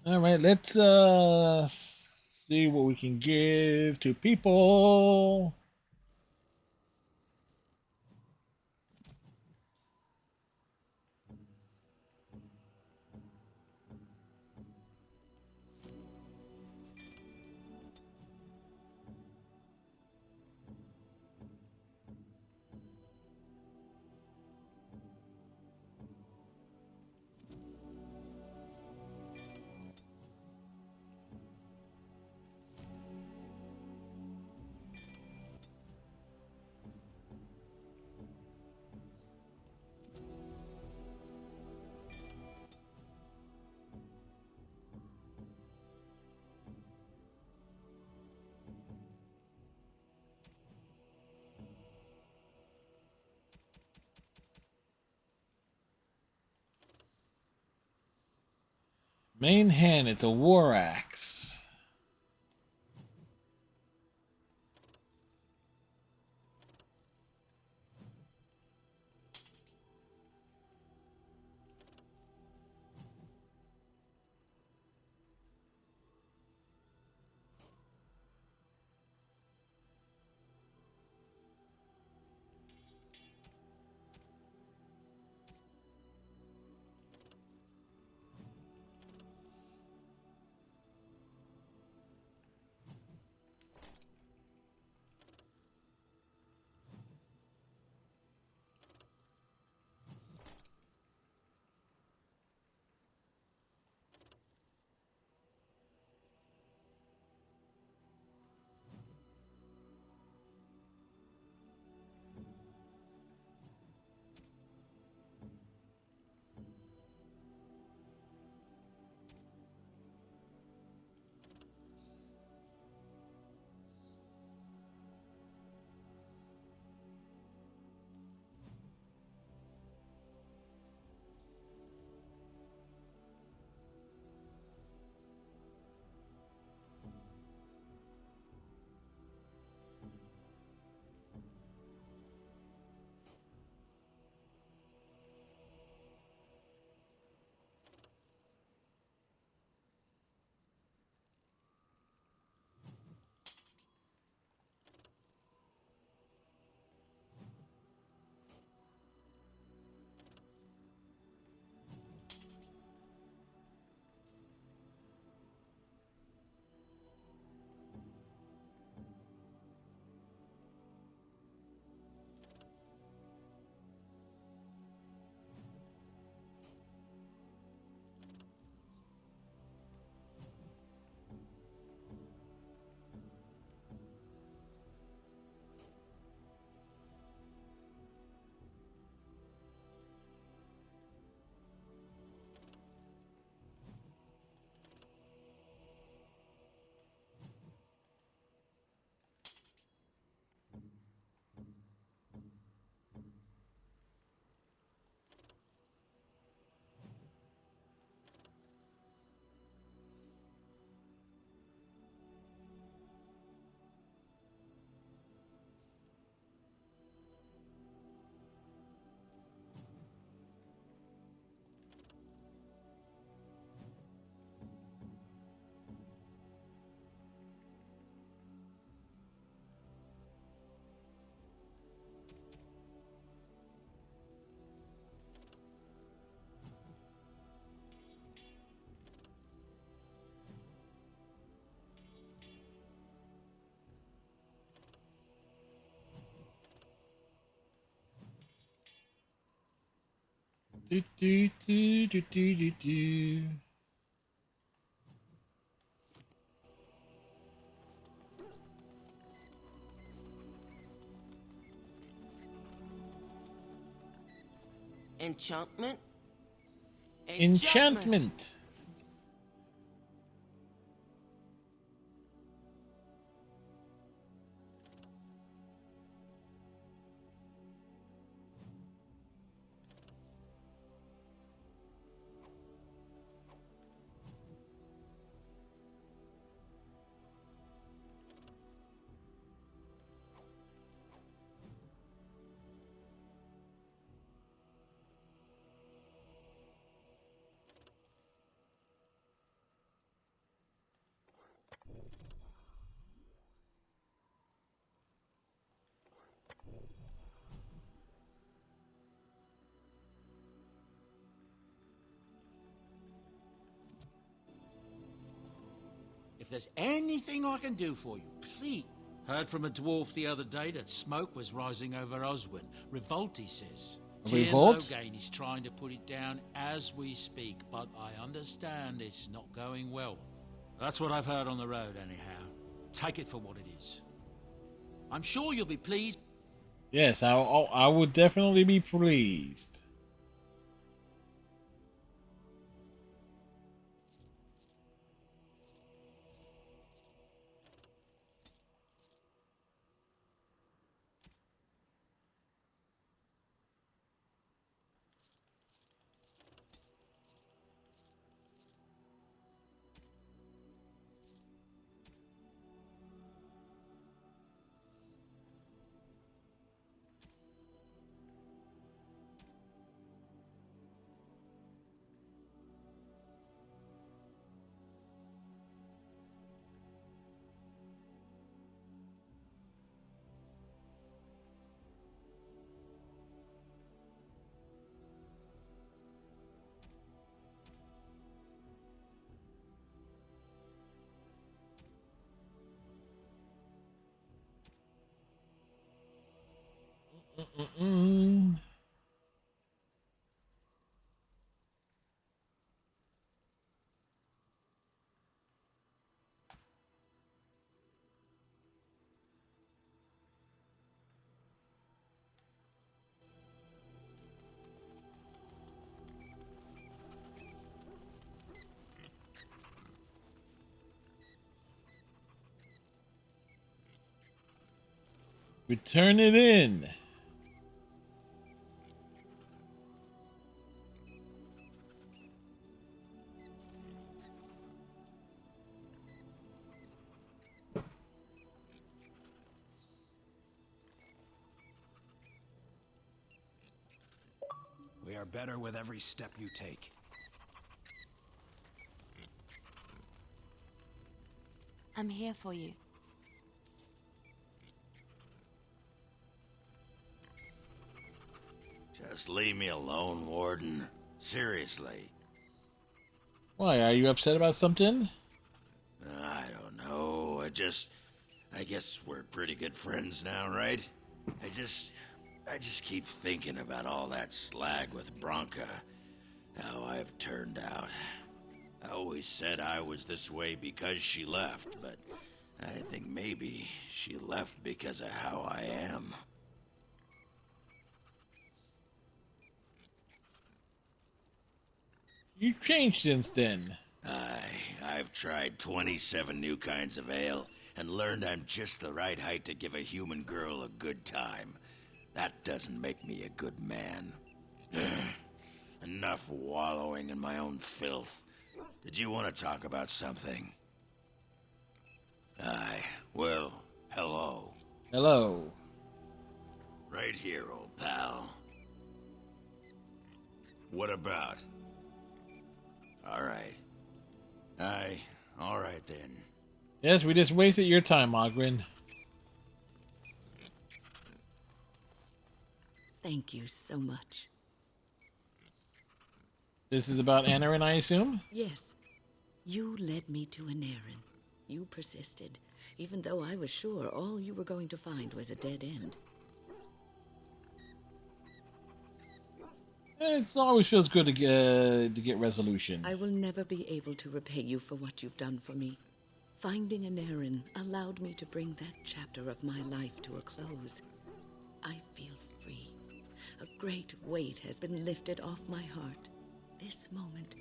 All right, let's see what we can give to people. Main hand, it's a war axe. Do, do, do, do, do, do, do. Enchantment? Enchantment. If there's anything I can do for you, please. Heard from a dwarf the other day that smoke was rising over Oswin. Revolt, he says. Revolt? Logain is trying to put it down as we speak, but I understand it's not going well. That's what I've heard on the road, anyhow. Take it for what it is. I'm sure you'll be pleased. Yes, I would definitely be pleased. Return it in. We are better with every step you take. I'm here for you. Just leave me alone, Warden. Seriously. Why, are you upset about something? I don't know. I guess we're pretty good friends now, right? I just keep thinking about all that slag with Bronca. How I've turned out. I always said I was this way because she left, but I think maybe she left because of how I am. You changed since then. I've tried 27 new kinds of ale and learned I'm just the right height to give a human girl a good time. That doesn't make me a good man. Enough wallowing in my own filth. Did you want to talk about something? Well, hello. Hello. Right here, old pal. What about? All right. All right then. Yes, we just wasted your time, Ogren. Thank you so much. This is about Anarin, I assume? Yes. You led me to an errand. You persisted, even though I was sure all you were going to find was a dead end. It always feels good to get resolution. I will never be able to repay you for what you've done for me. Finding an errand allowed me to bring that chapter of my life to a close. I feel free. A great weight has been lifted off my heart. This moment,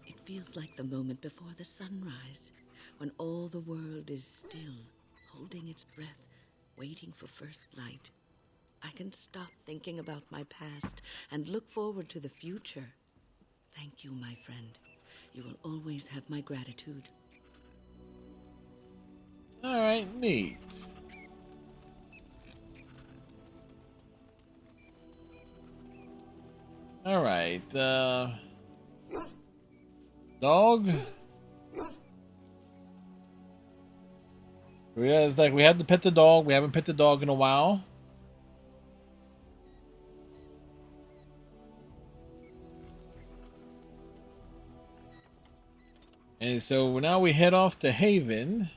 it feels like the moment before the sunrise, when all the world is still, holding its breath, waiting for first light. I can stop thinking about my past and look forward to the future. Thank you, my friend. You will always have my gratitude. All right, neat. All right, dog. Yeah, it's like we had to pet the dog. We haven't pet the dog in a while. And so now we head off to Haven.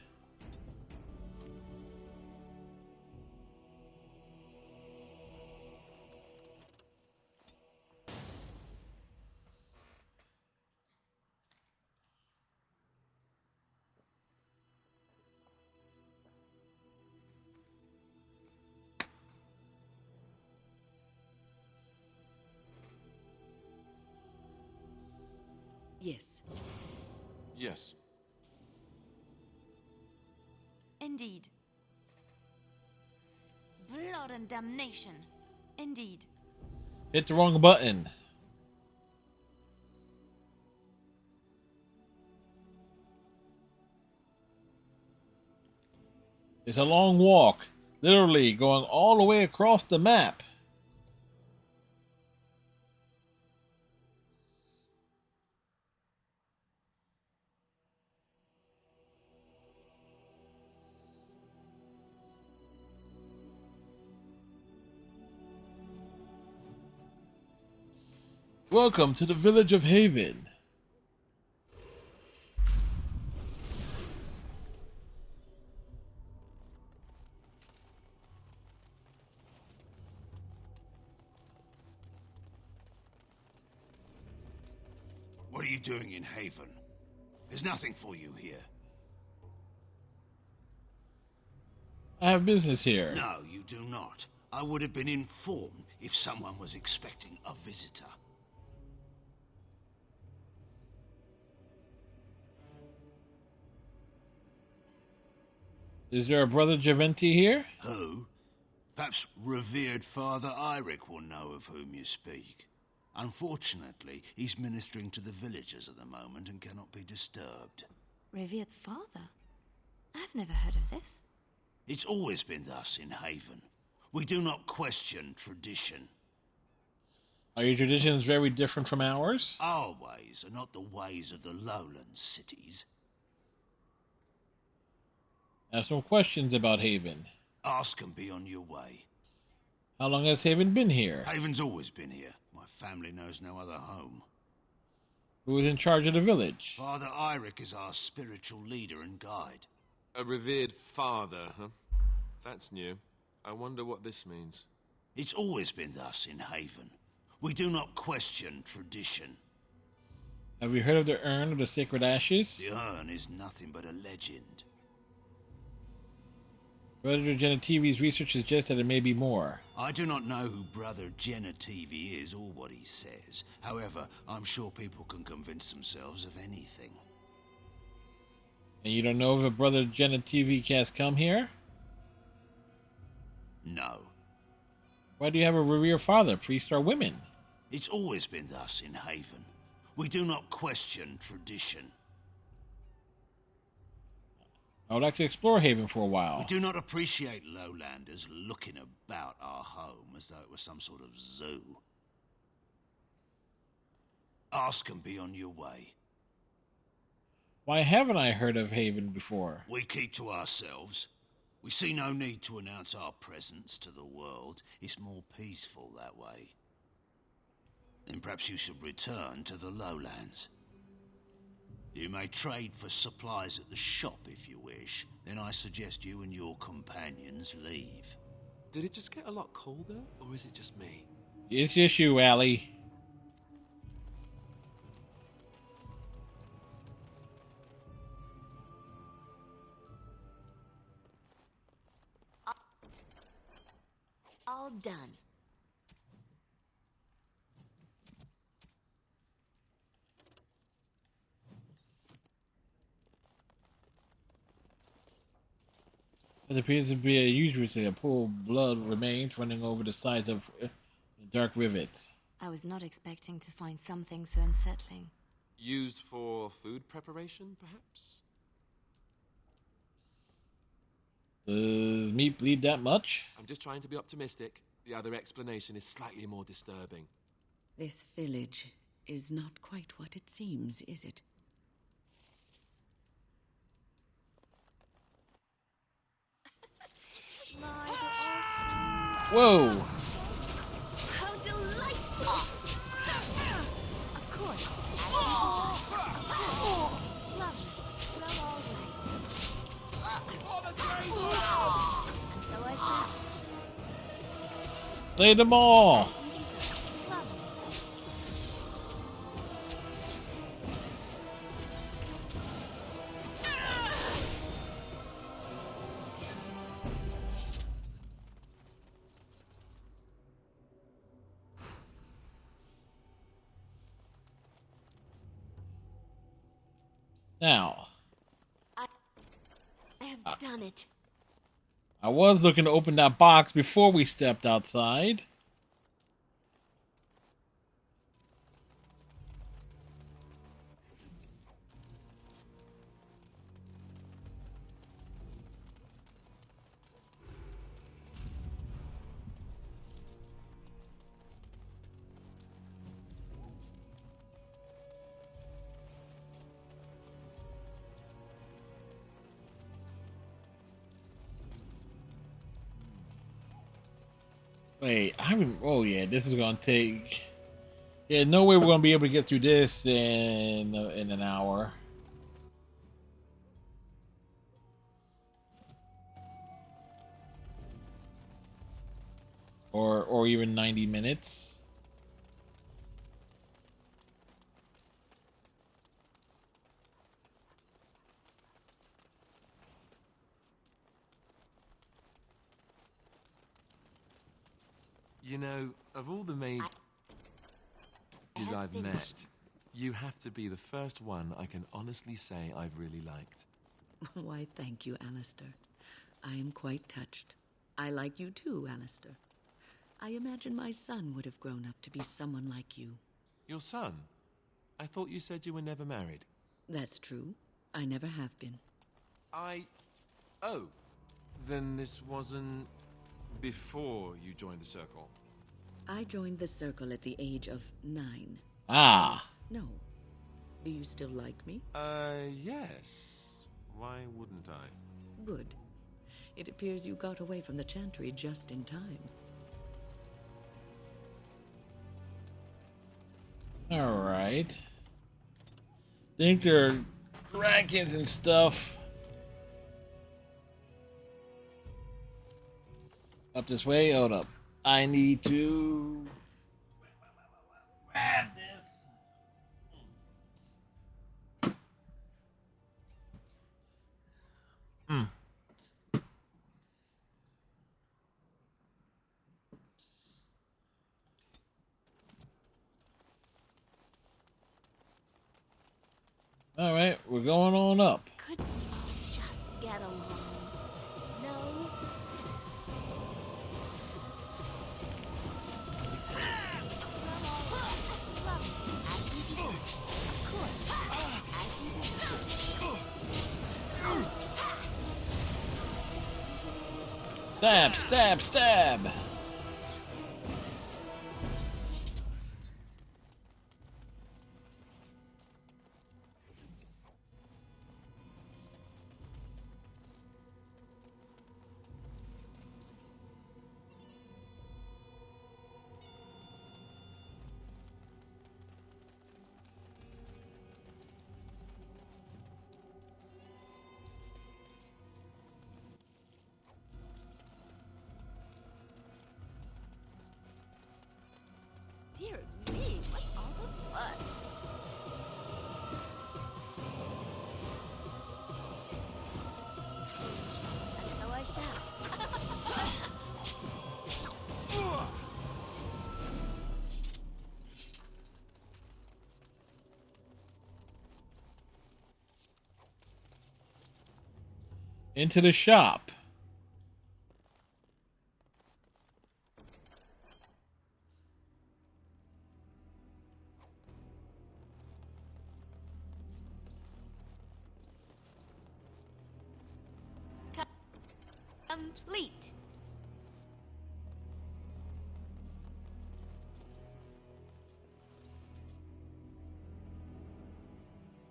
Yes. Yes. Indeed. Blood and damnation. Indeed. Hit the wrong button. It's a long walk, literally going all the way across the map. Welcome to the village of Haven. What are you doing in Haven? There's nothing for you here. I have business here. No, you do not. I would have been informed if someone was expecting a visitor. Is there a brother Javenti here? Who? Perhaps revered Father Eirik will know of whom you speak. Unfortunately, he's ministering to the villagers at the moment and cannot be disturbed. Revered father? I've never heard of this. It's always been thus in Haven. We do not question tradition. Are your traditions very different from ours? Our ways are not the ways of the lowland cities. I have some questions about Haven. Ask and be on your way. How long has Haven been here? Haven's always been here. My family knows no other home. Who is in charge of the village? Father Eirik is our spiritual leader and guide. A revered father, huh? That's new. I wonder what this means. It's always been thus in Haven. We do not question tradition. Have you heard of the Urn of the Sacred Ashes? The urn is nothing but a legend. Brother Genetivi's research suggests that it may be more. I do not know who Brother Genetivi is or what he says. However, I'm sure people can convince themselves of anything. And you don't know if a Brother Genetivi has come here? No. Why do you have a revered father, priest, or women? It's always been thus in Haven. We do not question tradition. I would like to explore Haven for a while. We do not appreciate lowlanders looking about our home as though it was some sort of zoo. Ask and be on your way. Why haven't I heard of Haven before? We keep to ourselves. We see no need to announce our presence to the world. It's more peaceful that way. Then perhaps you should return to the lowlands. You may trade for supplies at the shop if you wish. Then I suggest you and your companions leave. Did it just get a lot colder, or is it just me? It's just you, Allie. All done. It appears to be a usually a pool of blood remains running over the sides of dark rivets. I was not expecting to find something so unsettling. Used for food preparation, perhaps? Does meat bleed that much? I'm just trying to be optimistic. The other explanation is slightly more disturbing. This village is not quite what it seems, is it? Whoa! How delightful! Of course. Lovely. Well, all right. And so I shall. Slay them all! Now, I have done it. I was looking to open that box before we stepped outside. Wait, oh yeah, this is gonna take. Yeah, no way we're gonna be able to get through this in an hour. Or even 90 minutes. You know, of all the mages I've met, you have to be the first one I can honestly say I've really liked. Why, thank you, Alistair. I am quite touched. I like you too, Alistair. I imagine my son would have grown up to be someone like you. Your son? I thought you said you were never married. That's true. I never have been. Oh. Then this wasn't before you joined the Circle? I joined the Circle at the age of 9. Ah. No. Do you still like me? Yes. Why wouldn't I? Good. It appears you got away from the Chantry just in time. Alright. Think there are dragons and stuff. Up this way? Hold up. I need to grab this. Alright, we're going on up. Couldn't we all just get along? No? Stab, stab, stab! Dear me, what's all the fuss? And so I shall. Into the shop. Complete.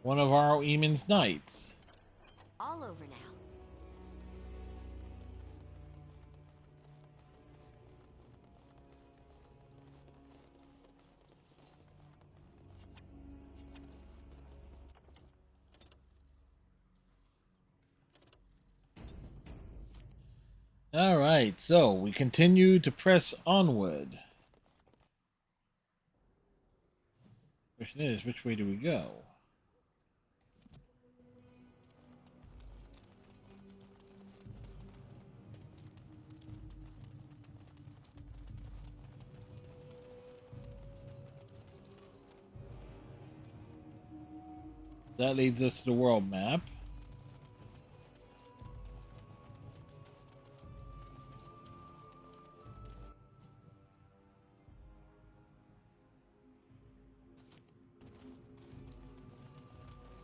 One of our Eamon's knights. All over now. All right, so we continue to press onward. Question is, which way do we go? That leads us to the world map.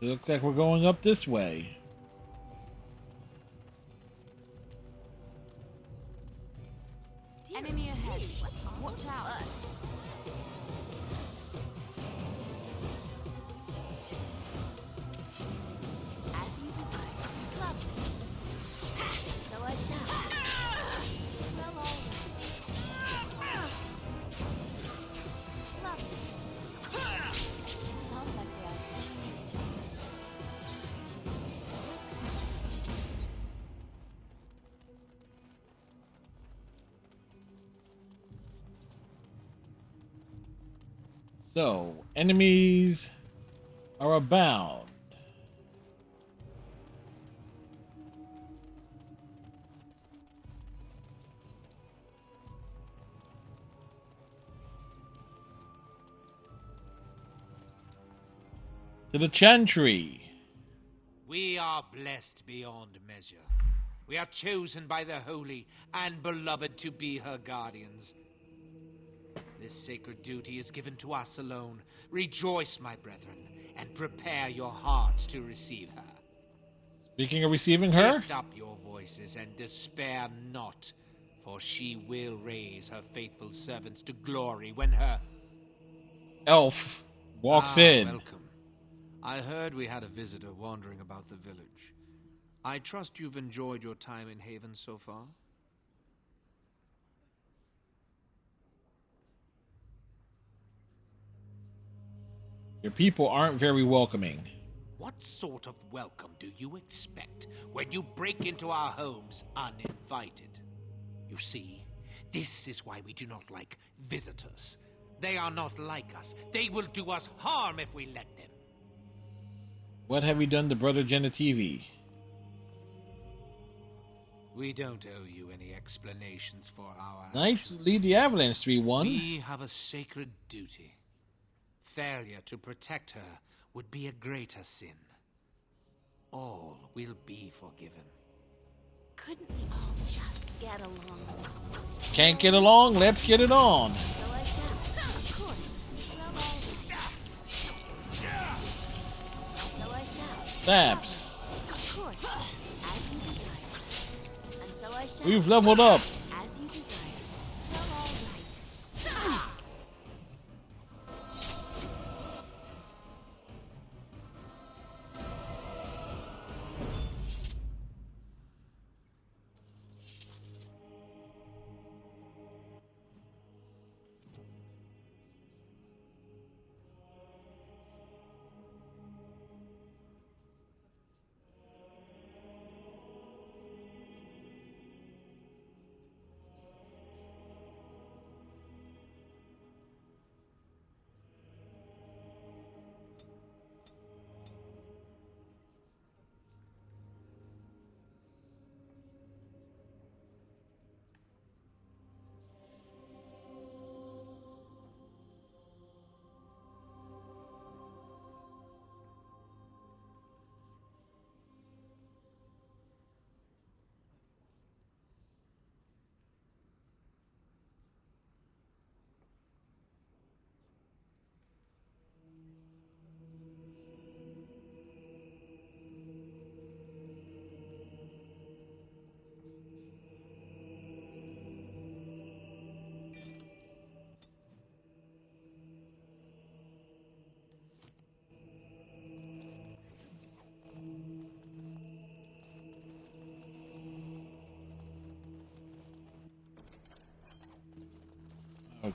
It looks like we're going up this way. Enemy ahead. Watch out. As you desire. Lovely. So I shall. Well, all right. Lovely. Sounds like they are pushing each other. So, enemies are abound. To the Chantry. We are blessed beyond measure. We are chosen by the holy and beloved to be her guardians. This sacred duty is given to us alone. Rejoice, my brethren, and prepare your hearts to receive her. Speaking of receiving her, Lift up your voices and despair not, for she will raise her faithful servants to glory when her elf walks in. Welcome. I heard we had a visitor wandering about the village. I trust you've enjoyed your time in Haven so far? Your people aren't very welcoming. What sort of welcome do you expect when you break into our homes uninvited? You see, this is why we do not like visitors. They are not like us. They will do us harm if we let them. What have we done to Brother Genitivi? We don't owe you any explanations for our Knights lead the Avalanche 3-1. We have a sacred duty. Failure to protect her would be a greater sin. All will be forgiven. Couldn't we all just get along? Can't get along? Let's get it on. So I shall. Of course. Well, all right. So I shall. Taps. Of course. As you desire. And so I shall. We've leveled up. As you desire. Well, all right.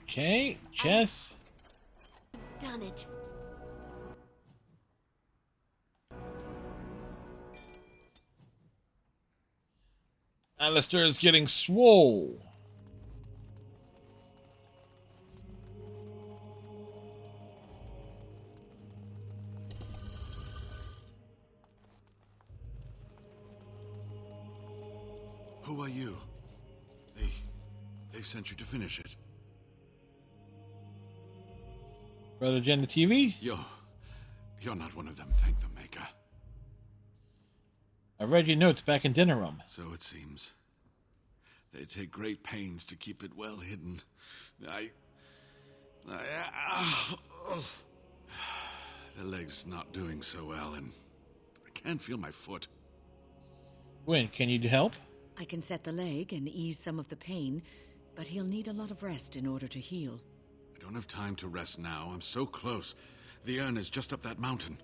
Okay, chess. Done it. Alistair is getting swole. Who are you? They sent you to finish it. Brother Agenda TV? You're not one of them, thank the Maker. I read your notes back in dinner room. So it seems. They take great pains to keep it well hidden. The leg's not doing so well, and I can't feel my foot. Gwen, can you help? I can set the leg and ease some of the pain, but he'll need a lot of rest in order to heal. I don't have time to rest now. I'm so close. The urn is just up that mountain.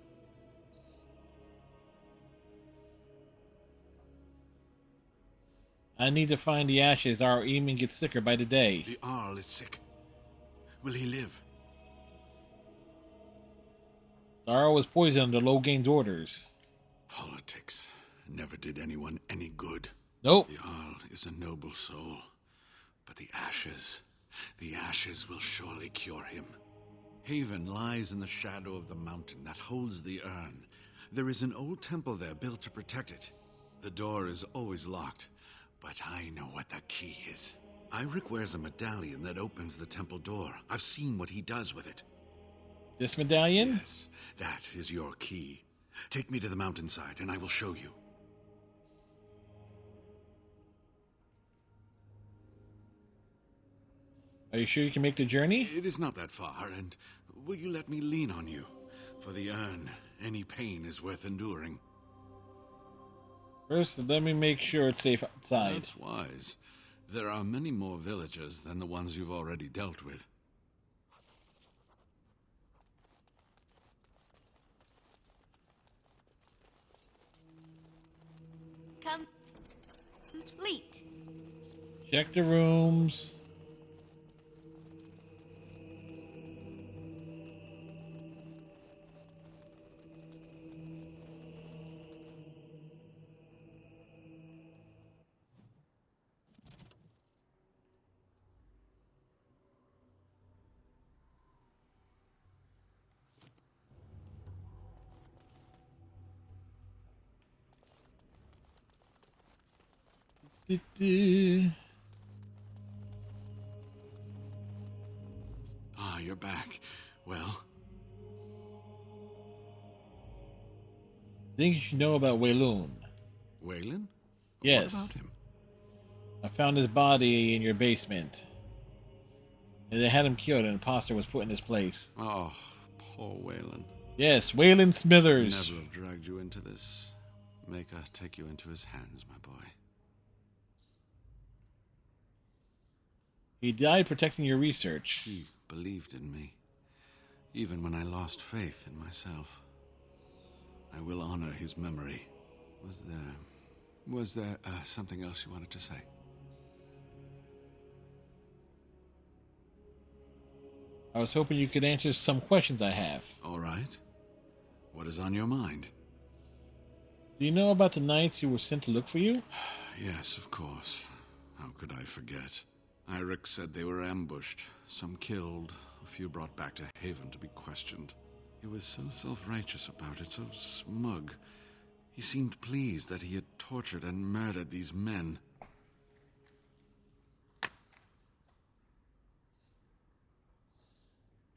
I need to find the ashes or Eamon gets sicker by the day. The Arl is sick. Will he live? Dara was poisoned under Logain's orders. Politics never did anyone any good. Nope. The Arl is a noble soul. But the ashes will surely cure him. Haven lies in the shadow of the mountain that holds the urn. There is an old temple there built to protect it. The door is always locked, but I know what the key is. Iric wears a medallion that opens the temple door. I've seen what he does with it. This medallion? Yes, that is your key. Take me to the mountainside and I will show you. Are you sure you can make the journey? It is not that far, and will you let me lean on you? For the urn, any pain is worth enduring. First, let me make sure it's safe outside. That's wise. There are many more villagers than the ones you've already dealt with. Complete. Check the rooms. Ah, you're back. Well? Think you should know about Weilun. Waylon? Yes. What about him? I found his body in your basement. And they had him killed, and an imposter was put in his place. Oh, poor Waylon. Yes, Waylon Smithers. Never have dragged you into this. Make us take you into his hands, my boy. He died protecting your research. He believed in me, even when I lost faith in myself. I will honor his memory. Was there something else you wanted to say? I was hoping you could answer some questions I have. All right. What is on your mind? Do you know about the knights who were sent to look for you? Yes, of course. How could I forget? Iric said they were ambushed, some killed, a few brought back to Haven to be questioned. He was so self-righteous about it, so smug. He seemed pleased that he had tortured and murdered these men.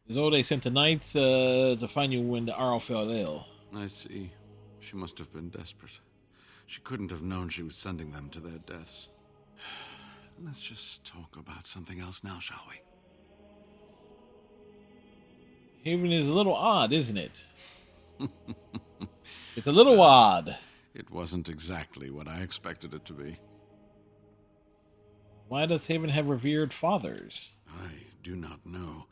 As though they sent the knights to find you when the Arl fell ill. I see. She must have been desperate. She couldn't have known she was sending them to their deaths. Let's just talk about something else now, shall we? Haven is a little odd, isn't it? It's a little odd. It wasn't exactly what I expected it to be. Why does Haven have revered fathers? I do not know.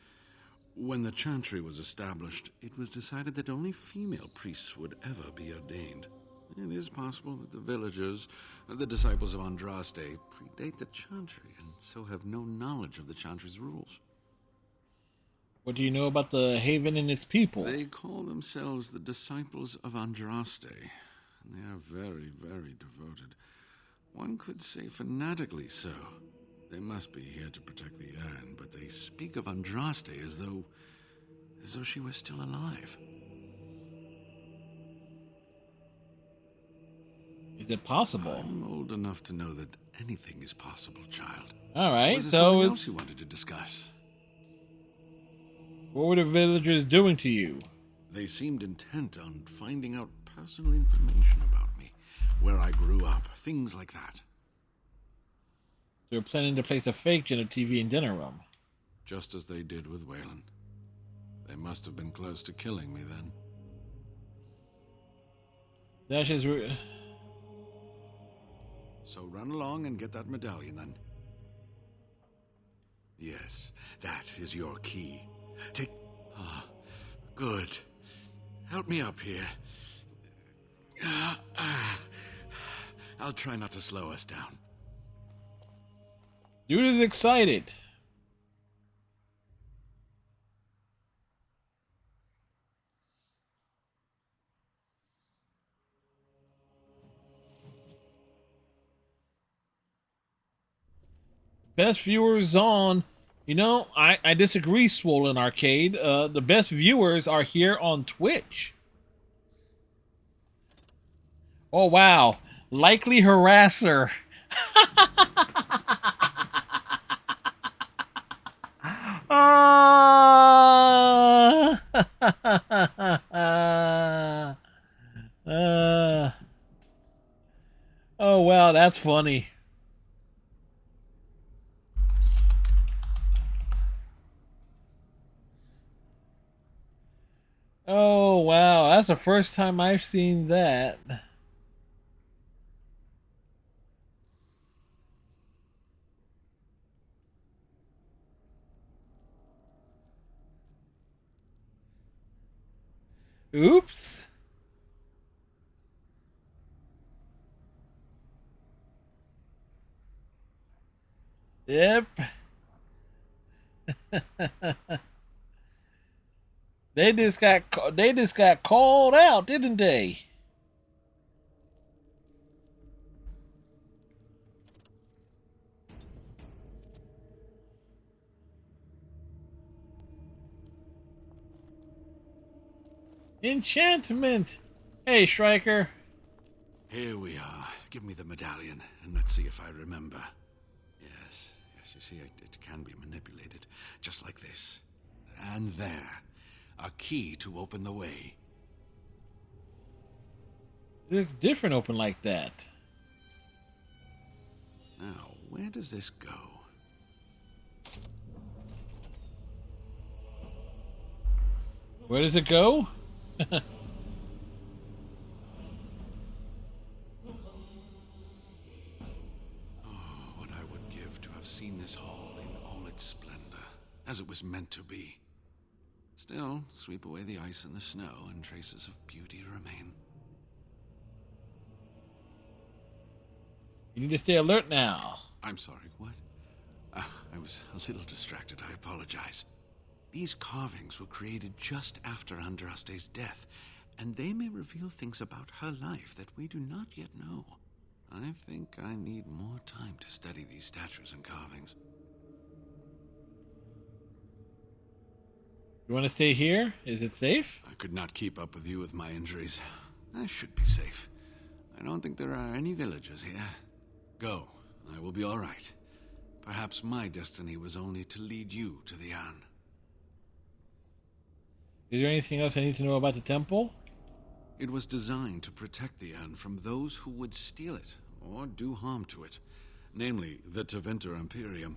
When the Chantry was established, it was decided that only female priests would ever be ordained. It is possible that the villagers, the disciples of Andraste, predate the Chantry and so have no knowledge of the Chantry's rules. What do you know about the Haven and its people? They call themselves the Disciples of Andraste. They are very, very devoted. One could say fanatically so. They must be here to protect the urn, but they speak of Andraste as though she were still alive. Is it possible? I'm old enough to know that anything is possible, child. All right, Was there so something it's... else you wanted to discuss? What were the villagers doing to you? They seemed intent on finding out personal information about me, where I grew up, things like that. They were planning to place a fake Gen of TV in dinner room. Just as they did with Wayland. They must have been close to killing me then. That's just... So run along and get that medallion then. Yes, that is your key. Take... Ah, good. Help me up here. I'll try not to slow us down. Dude is excited. Best viewers on... You know, I disagree, Swollen Arcade. The best viewers are here on Twitch. Oh, wow. Likely harasser. Oh, wow, that's funny. Oh, wow. That's the first time I've seen that. Oops. Yep. They just got called out, didn't they? Enchantment. Hey, Striker. Here we are. Give me the medallion, and let's see if I remember. Yes, you see, it can be manipulated, just like this. And there. A key to open the way. It looks different open like that. Now, where does this go? Where does it go? What I would give to have seen this hall in all its splendor, as it was meant to be. Still, sweep away the ice and the snow, and traces of beauty remain. You need to stay alert now. I'm sorry, what? I was a little distracted, I apologize. These carvings were created just after Andraste's death, and they may reveal things about her life that we do not yet know. I think I need more time to study these statues and carvings. You want to stay here? Is it safe? I could not keep up with you with my injuries. I should be safe. I don't think there are any villagers here. Go. I will be all right. Perhaps my destiny was only to lead you to the urn. Is there anything else I need to know about the temple? It was designed to protect the urn from those who would steal it or do harm to it, namely the Tevinter Imperium.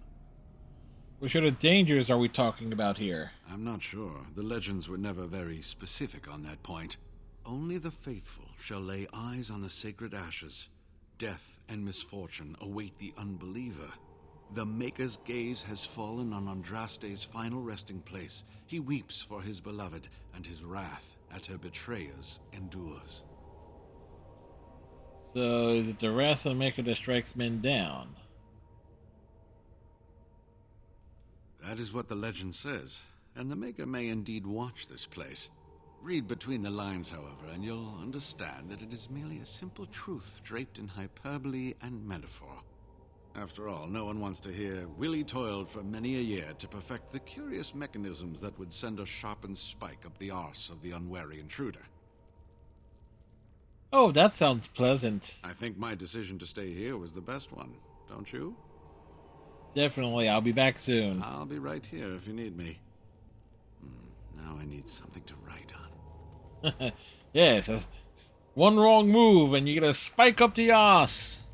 What sort of dangers are we talking about here? I'm not sure. The legends were never very specific on that point. Only the faithful shall lay eyes on the sacred ashes. Death and misfortune await the unbeliever. The Maker's gaze has fallen on Andraste's final resting place. He weeps for his beloved, and his wrath at her betrayers endures. So, is it the wrath of the Maker that strikes men down? That is what the legend says. and the Maker may indeed watch this place. Read between the lines, however, and you'll understand that it is merely a simple truth draped in hyperbole and metaphor. After all, no one wants to hear Willie toiled for many a year to perfect the curious mechanisms that would send a sharpened spike up the arse of the unwary intruder. Oh, that sounds pleasant. I think my decision to stay here was the best one, don't you? Definitely, I'll be back soon. I'll be right here if you need me. Now I need something to write on. Yes, one wrong move and you get a spike up the ass.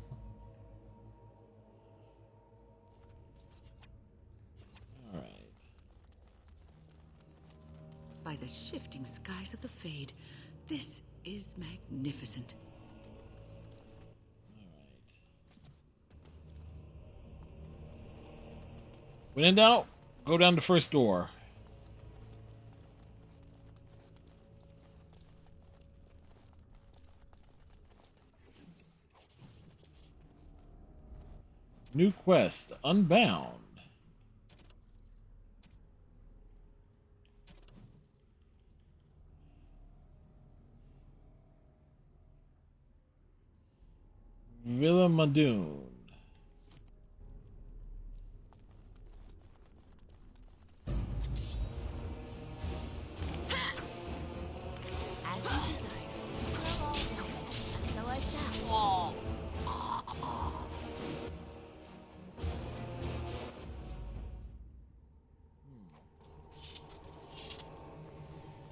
All right. By the shifting skies of the Fade, this is magnificent. When in doubt, go down the first door. New quest, Unbound. Villa Madoon.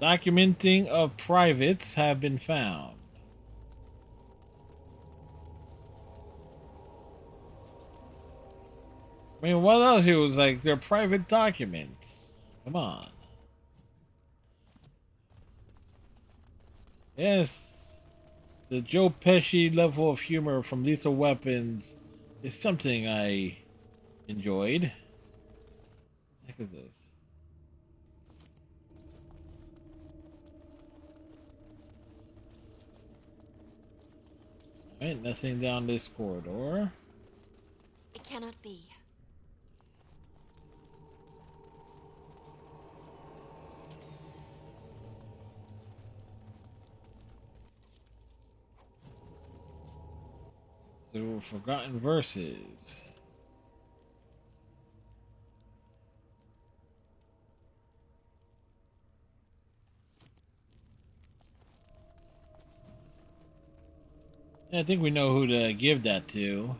Documenting of privates have been found. I mean, what else? It was like they're private documents. Come on. Yes, the Joe Pesci level of humor from Lethal Weapons is something I enjoyed. What the heck is this? Alright, nothing down this corridor. It cannot be. So, Forgotten Verses. I think we know who to give that to.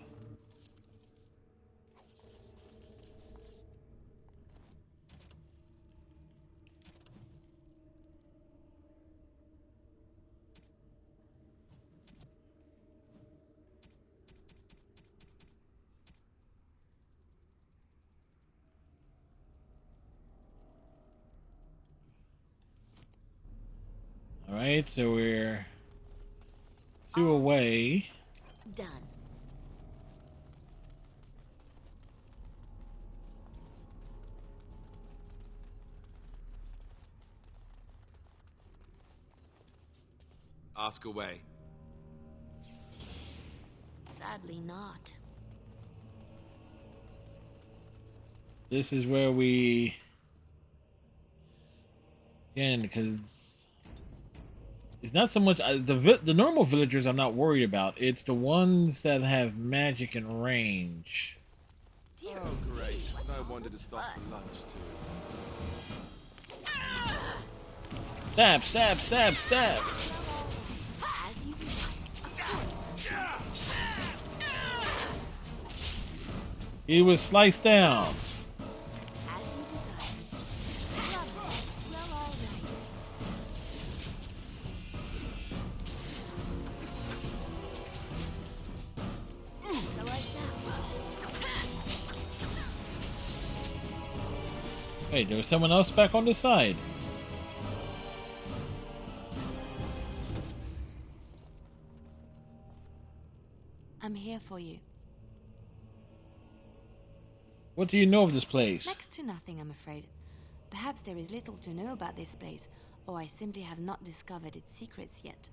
Alright, so we're 2 away. Done. Ask away. Sadly not. This is where we... Again, because... It's not so much... The normal villagers I'm not worried about. It's the ones that have magic and range. Oh, great. No wonder to stop for lunch, too. Stab, stab, stab, stab! He was sliced down. Hey, there was someone else back on the side. I'm here for you. What do you know of this place? Next to nothing, I'm afraid. Perhaps there is little to know about this place, or I simply have not discovered its secrets yet.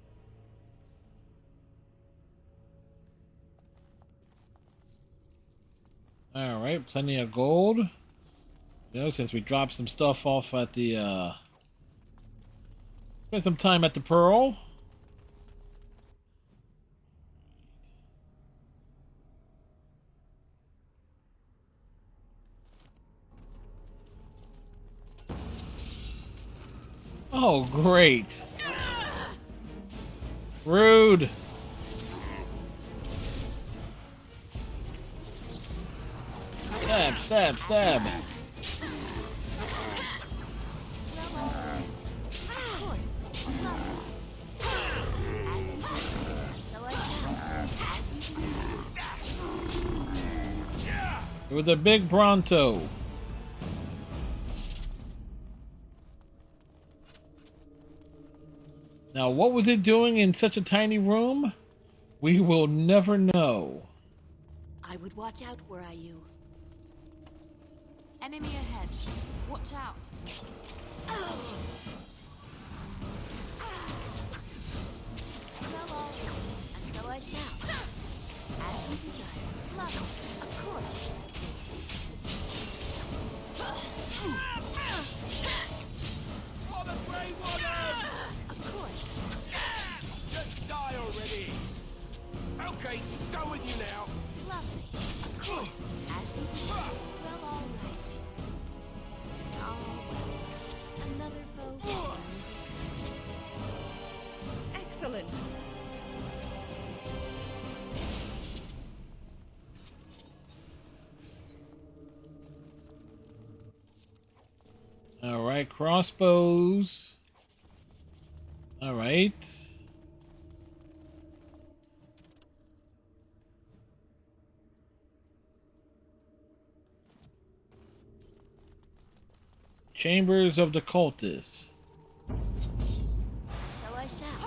Alright, plenty of gold. You know, since we dropped some stuff off at the, spent some time at the Pearl. Oh, great. Rude. Stab, stab, stab. It was a big Bronto. Now, what was it doing in such a tiny room? We will never know. I would watch out, were I you. Enemy ahead. Watch out. Well, all right, and so I shall. As you desire. Love, of course. For the Grey Warden! Of course. Just die already! Okay, done with you now! Lovely. Of course. As you desire. Well, all right. Oh, well. Another foe for music. Excellent. All right, crossbows. All right. Chambers of the Cultists. So I shall.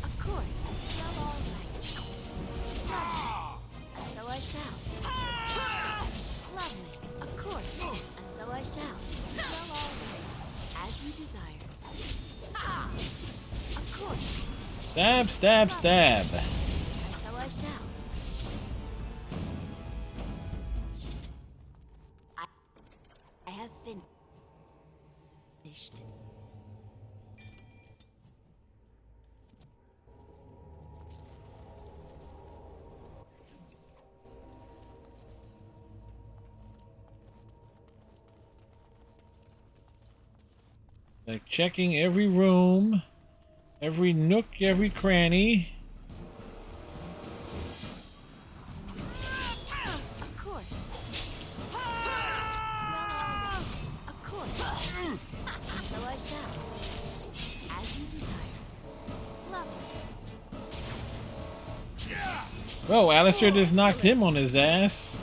Of course. Well, all right. Lovely. And so I shall. Lovely. Of course. And so I shall. Well, all right. As you desire. Of course. Stab, stab, stab. And so I shall. I have finished. Like checking every room, every nook, every cranny. Of course. Well, all right. Of course. So I shall. As you desire. Lovely. Oh, Alistair just knocked him on his ass.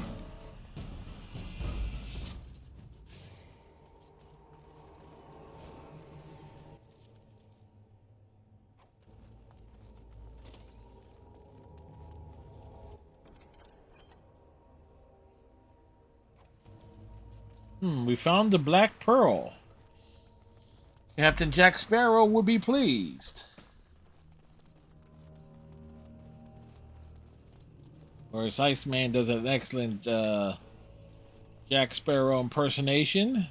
We found the Black Pearl. Captain Jack Sparrow would be pleased. Or as Iceman does an excellent Jack Sparrow impersonation.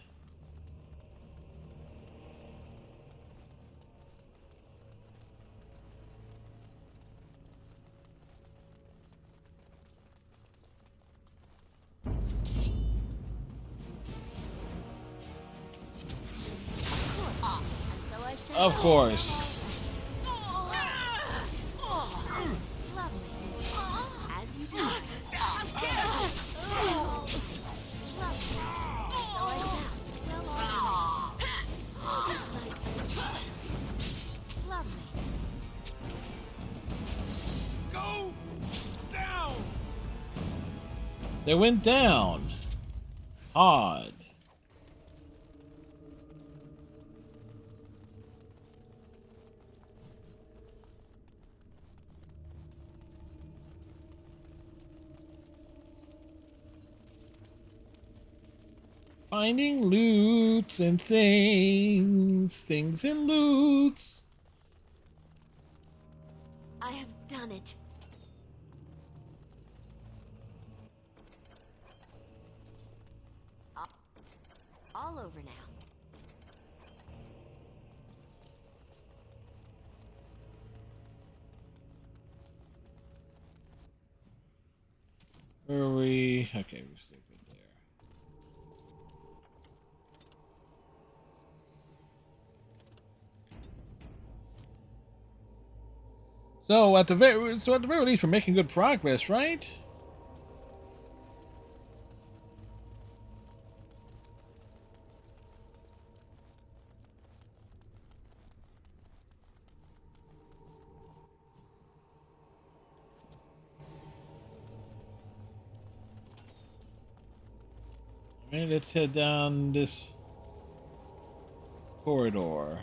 Of course. Go down! They went down. Odd. Finding loots and things and loots. I have done it. all over now. Where are we? Okay, we're still good there. So at the very least, we're making good progress, right? Alright, let's head down this corridor.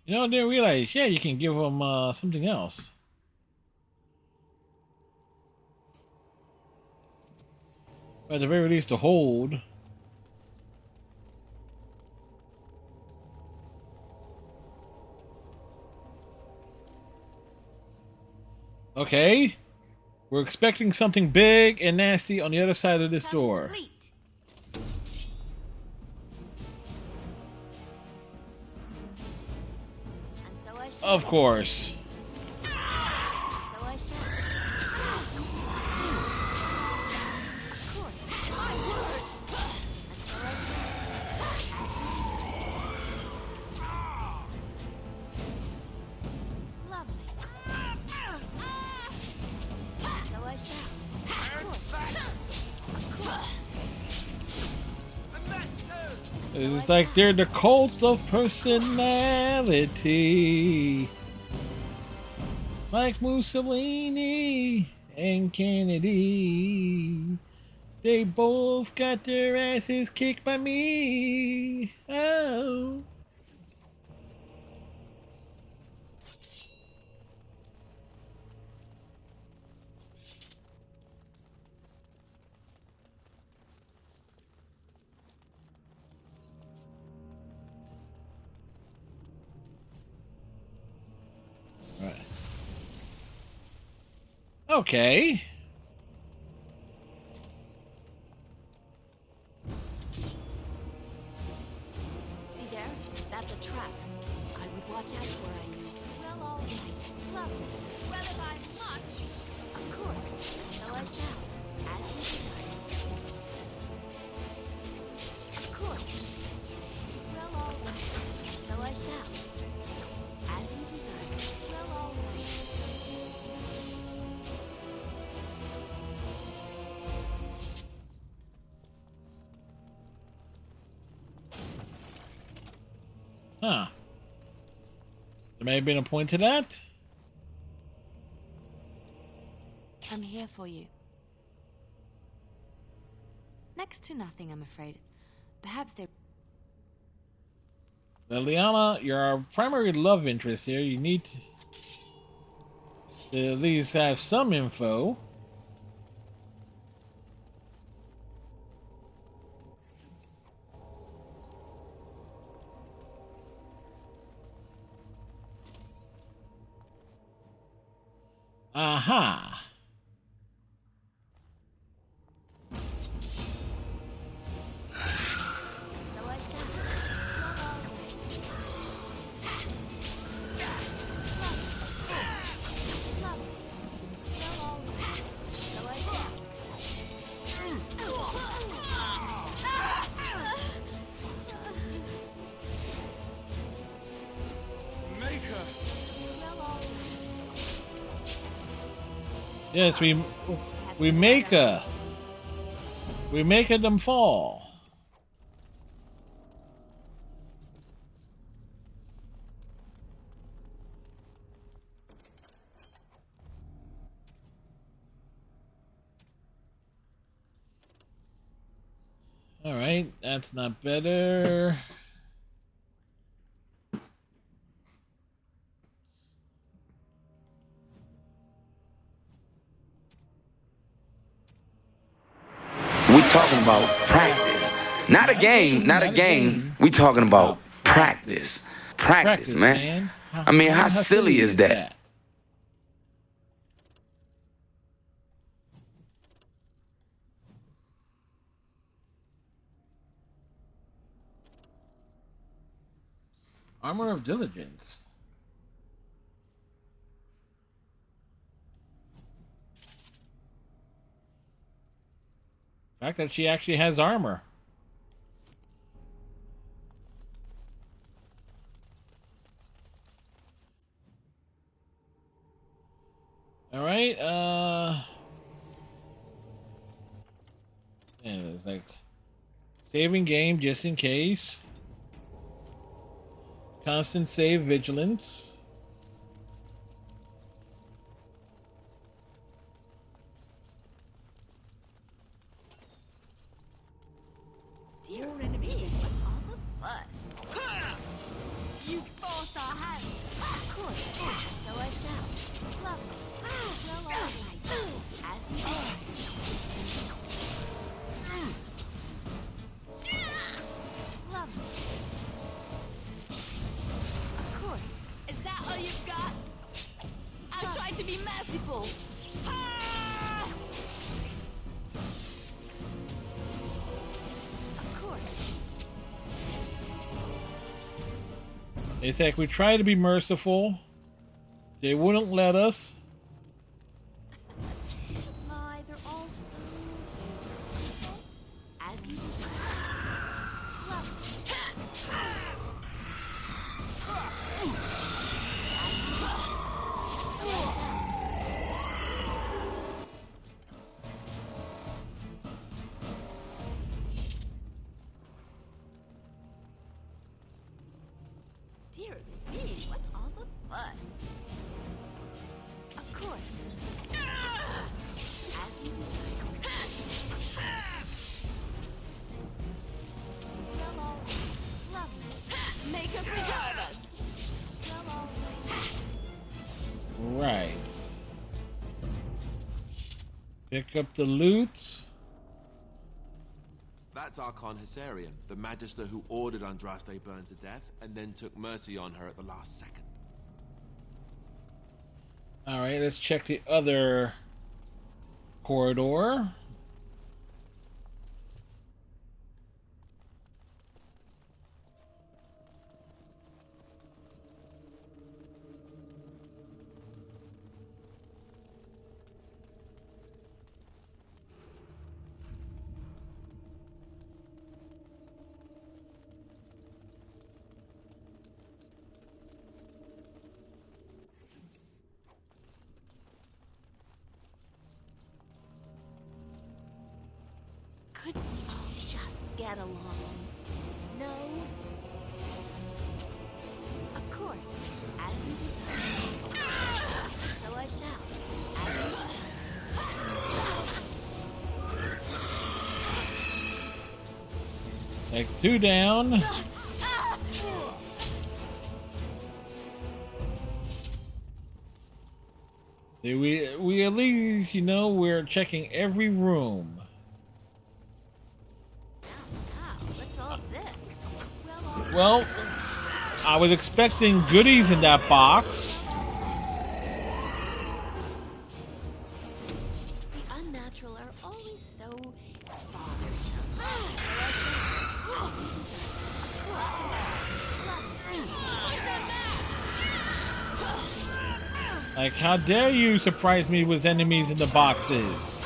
You know, I didn't realize. Yeah, you can give them something else. Or at the very least, to hold. Okay. We're expecting something big and nasty on the other side of this door. Of course. It's like they're the cult of personality. Like Mussolini and Kennedy. They both got their asses kicked by me. Oh. Right. Okay. See there? That's a trap. I would watch out for it. Well, all right. Lovely. Well, if I must. Of course. So I shall. As you desire. Of course. Well, all right. So I shall. As you desire. Well, all right. Huh. There may have been a point to that. I'm here for you. Next to nothing, I'm afraid. Perhaps there... Liliana, you're our primary love interest here. You need to at least have some info. Aha. So I shall. Well, all right. Yes, we make them fall. All right, that's not better. We talking about practice, not a game, not a game. We talking about practice, practice, man. I mean, how silly is that? Armor of Diligence. The fact that she actually has armor. All right, and it's like saving game just in case. Constant save vigilance. Dear enemy, what's all the fuss? You forced our hand. Of course, so I shall. Lovely. Well, all right. As you are. Lovely. Of course. Is that all you've got? I'll try to be merciful. Of course. They said we try to be merciful. They wouldn't let us. My, they're all so as you desire. Dear me, what's all the fuss? Of course. As you desire. Well, all right. Lovely. Make her preserve us. Well, all right. Right. Pick up the loot. That's Archon Hysarian, the Magister who ordered Andraste burned to death and then took mercy on her at the last second. All right, let's check the other corridor. Couldn't we all just get along? No? Of course, as you desire. So I shall. As you desire. Like 2 down. See, we at least, you know, we're checking every room. Well, I was expecting goodies in that box. The unnatural are always so bothersome. Like, how dare you surprise me with enemies in the boxes?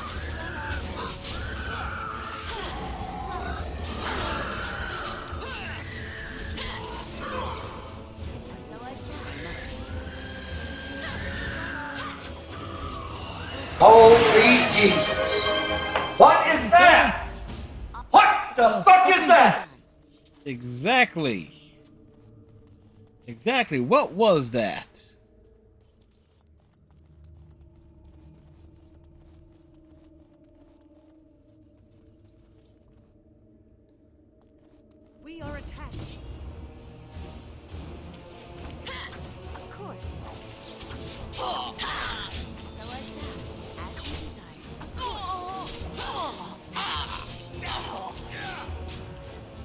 Holy Jesus. What is that? What the fuck is that? Exactly. Exactly. What was that? We are attacked. Of course. So I shall, as you desire.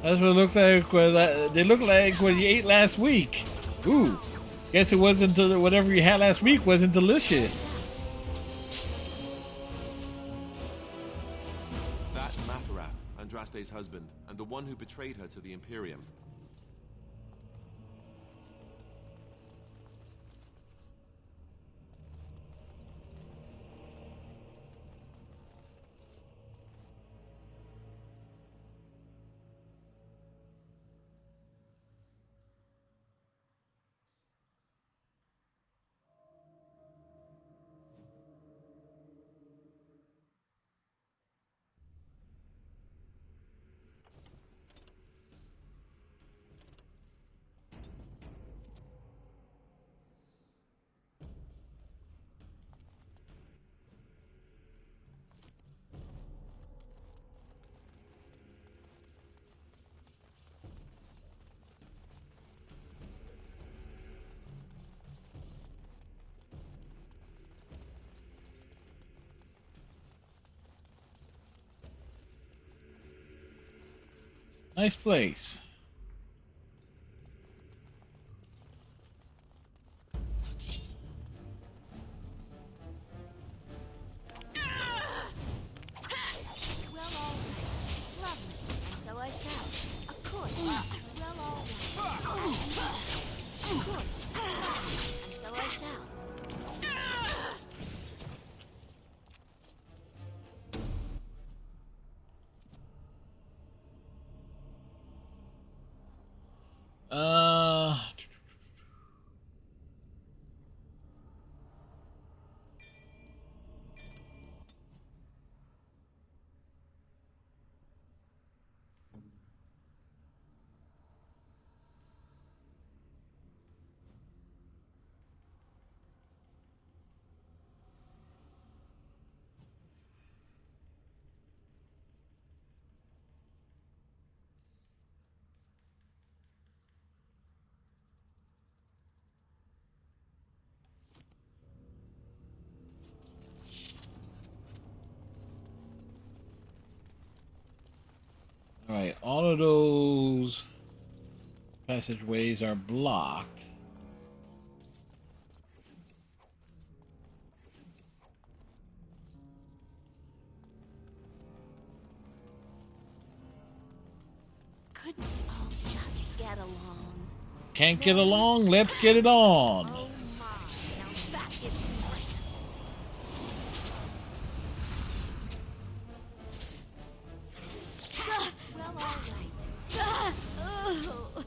That's what it looked like. They look like what you ate last week. Ooh, guess it wasn't whatever you had last week wasn't delicious. That's Matharath, Andraste's husband, and the one who betrayed her to the Imperium. Nice place. Well, all right. Lovely. And so I shall. Of course. Well, all right. Of course. And so I shall. All right, all of those passageways are blocked. Couldn't we all just get along? Can't get along? Let's get it on. Oh my, now that is great. Well, all right. Oh.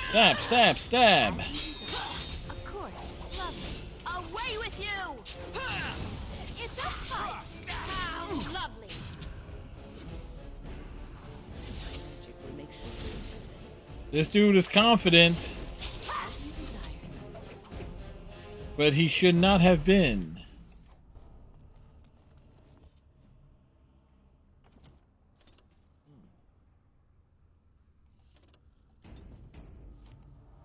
Stab, stab, stab. Of course. Lovely. Away with you! It's a fight! How lovely! This dude is confident, but he should not have been.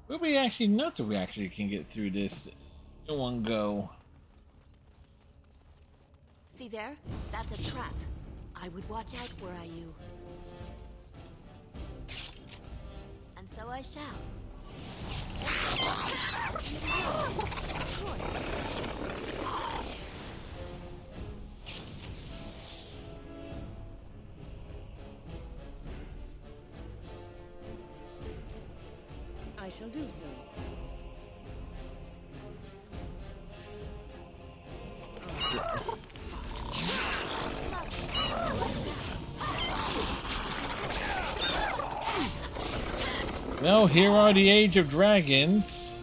But we actually, not that we actually can get through this in one go. See there? That's a trap. I would watch out were I you. And so I shall. Of course. I shall do so. Well, here are the Age of Dragons.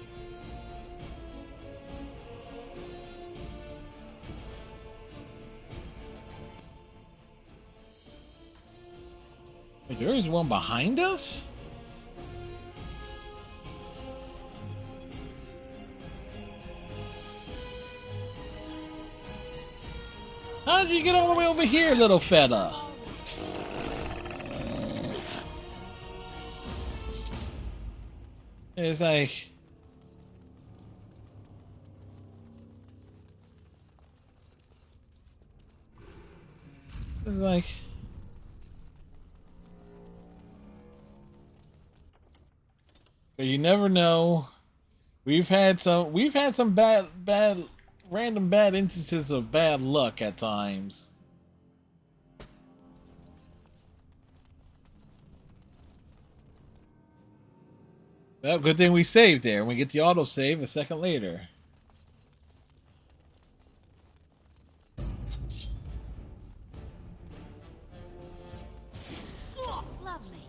Wait, there is one behind us? How did you get all the way over here, little fella? It's like... It's like... You never know. We've had some random bad instances of bad luck at times. Well, good thing we saved there. We get the autosave a second later. Lovely.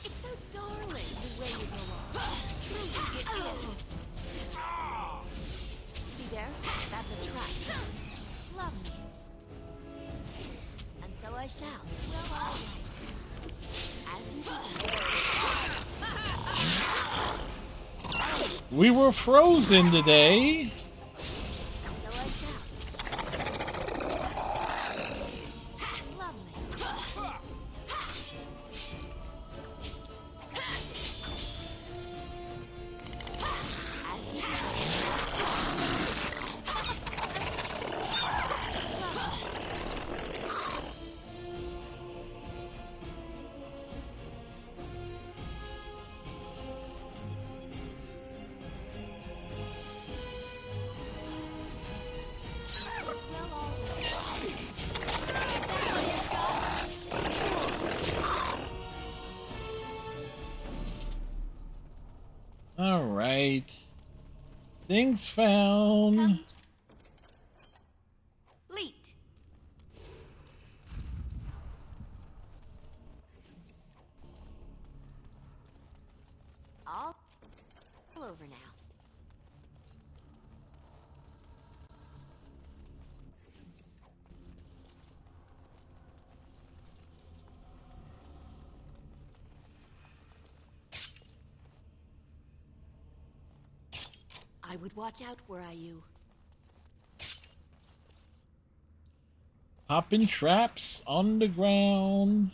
It's so darling the way you go on. Truly it is. See there? That's a trap. Lovely. And so I shall. Well, all right. As you desire. We were frozen today. All right. Things found. Leet. All over now. I would watch out, were I you. Popping traps on the ground.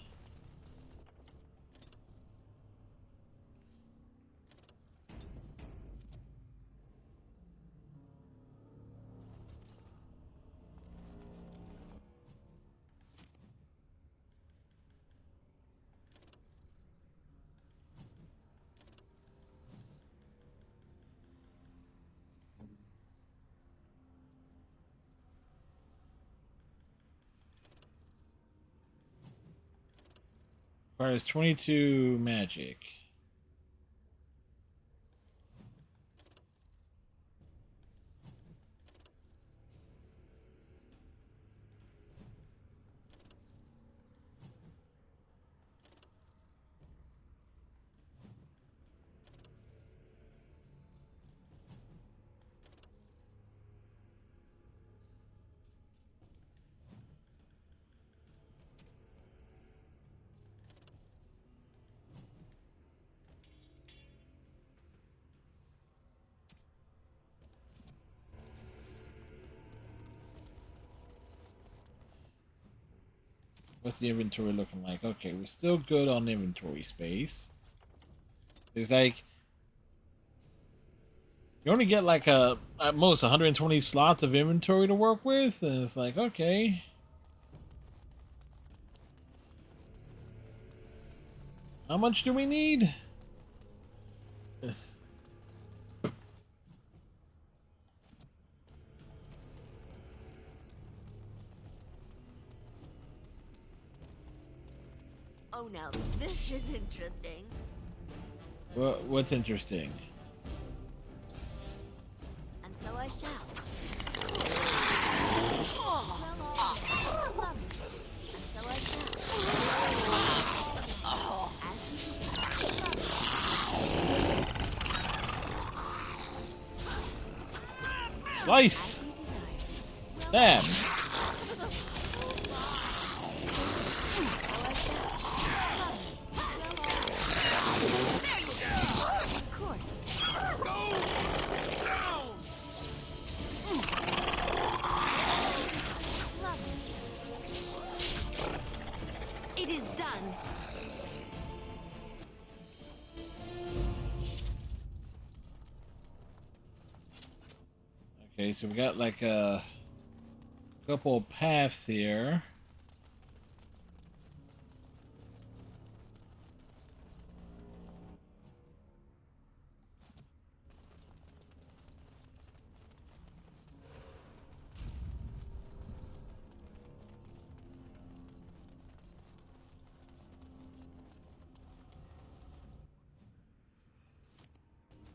Requires 22 magic. What's the inventory looking like? Okay, we're still good on inventory space. It's like you only get like at most 120 slots of inventory to work with, and it's like, okay. How much do we need? Oh, now this is interesting. What's interesting? And so I shall. Slice. Damn. It is done. Okay, so we got like a couple of paths here.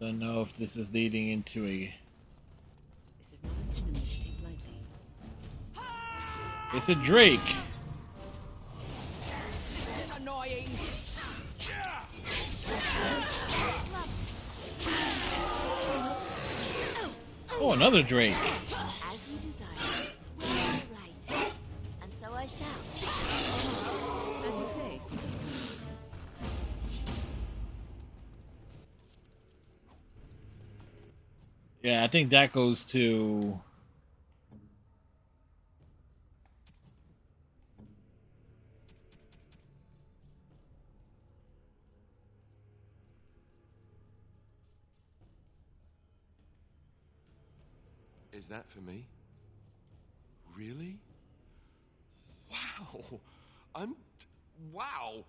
Don't know if this is leading into a... This is not an enemy to take lightly. It's a Drake. This is annoying. Oh, another Drake. As you desire. We're all right. And so I shall. As you say. Yeah, I think that goes to... Is that for me? Really? Wow. Wow.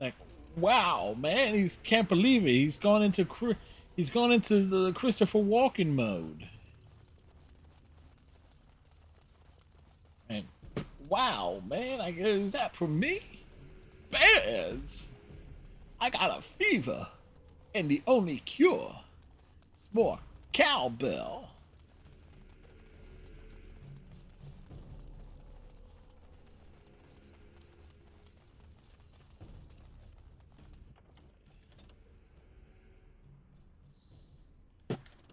Like, wow, man, he can't believe it. He's gone into the Christopher Walken mode. And wow, man, is that for me? Bears, I got a fever, and the only cure is more cowbell.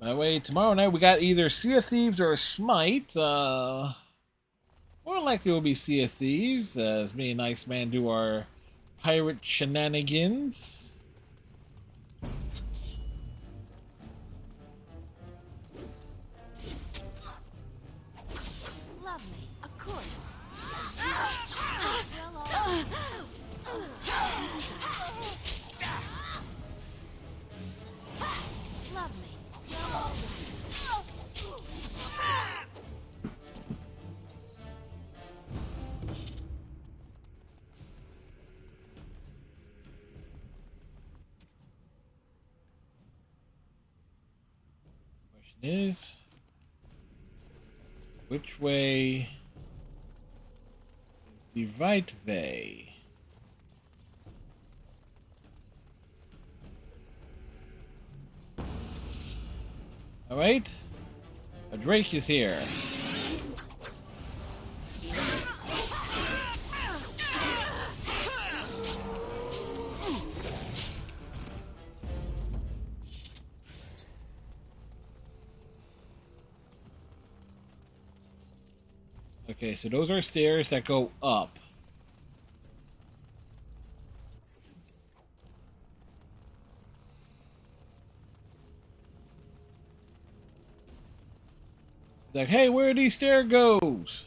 By the way, tomorrow night we got either Sea of Thieves or Smite. More likely it will be Sea of Thieves, as me and Iceman do our pirate shenanigans. Lovely, of course. Lovely. Question is, which way is the right way? All right, a Drake is here. Okay, so those are stairs that go up. Like, hey, where are these stairs goes?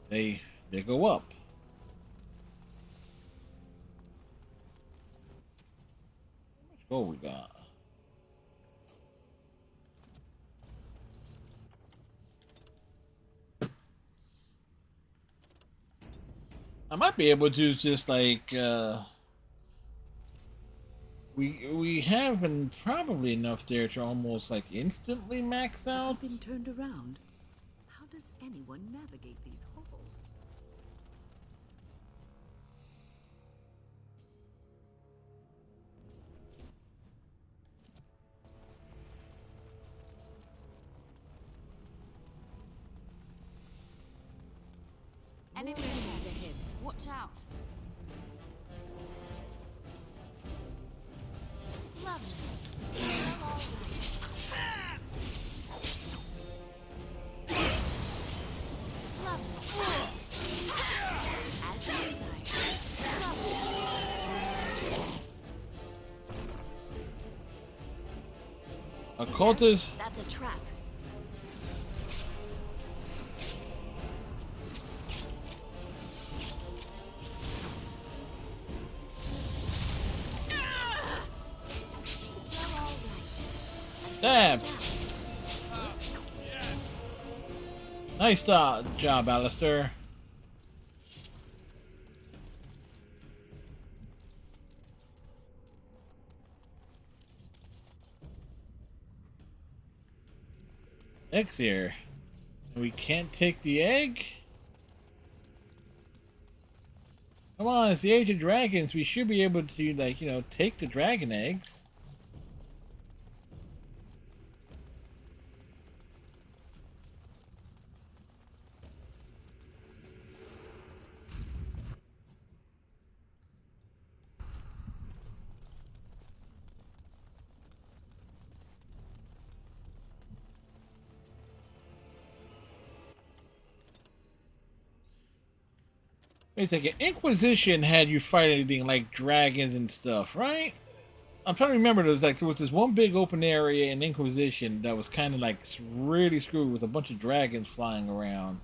They go up. How much gold we got? I might be able to just like we have probably enough there to almost like instantly max out. Been turned around. How does anyone navigate these halls? Enemy ahead. Watch out. Lovely. Occultist. That's a trap. Stab. Nice job, Alistair. Eggs here. We can't take the egg? Come on, it's the Age of Dragons. We should be able to, like, you know, take the dragon eggs. Wait a second. Inquisition had you fight anything like dragons and stuff, right? I'm trying to remember. There was this one big open area in Inquisition that was kind of like really screwed with a bunch of dragons flying around.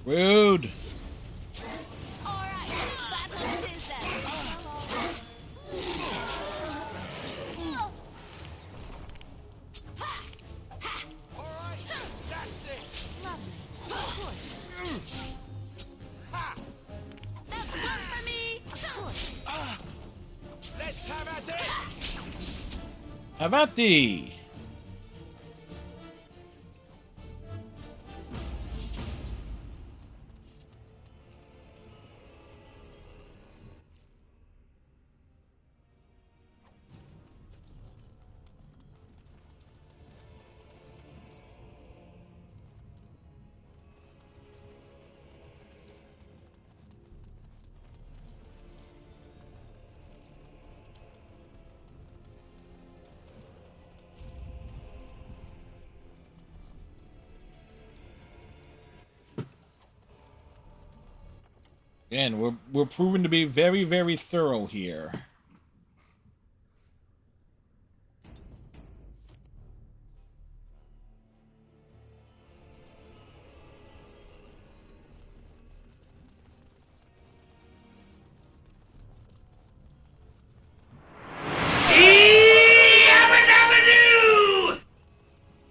Rude. How about thee? Again, we're proven to be very, very thorough here.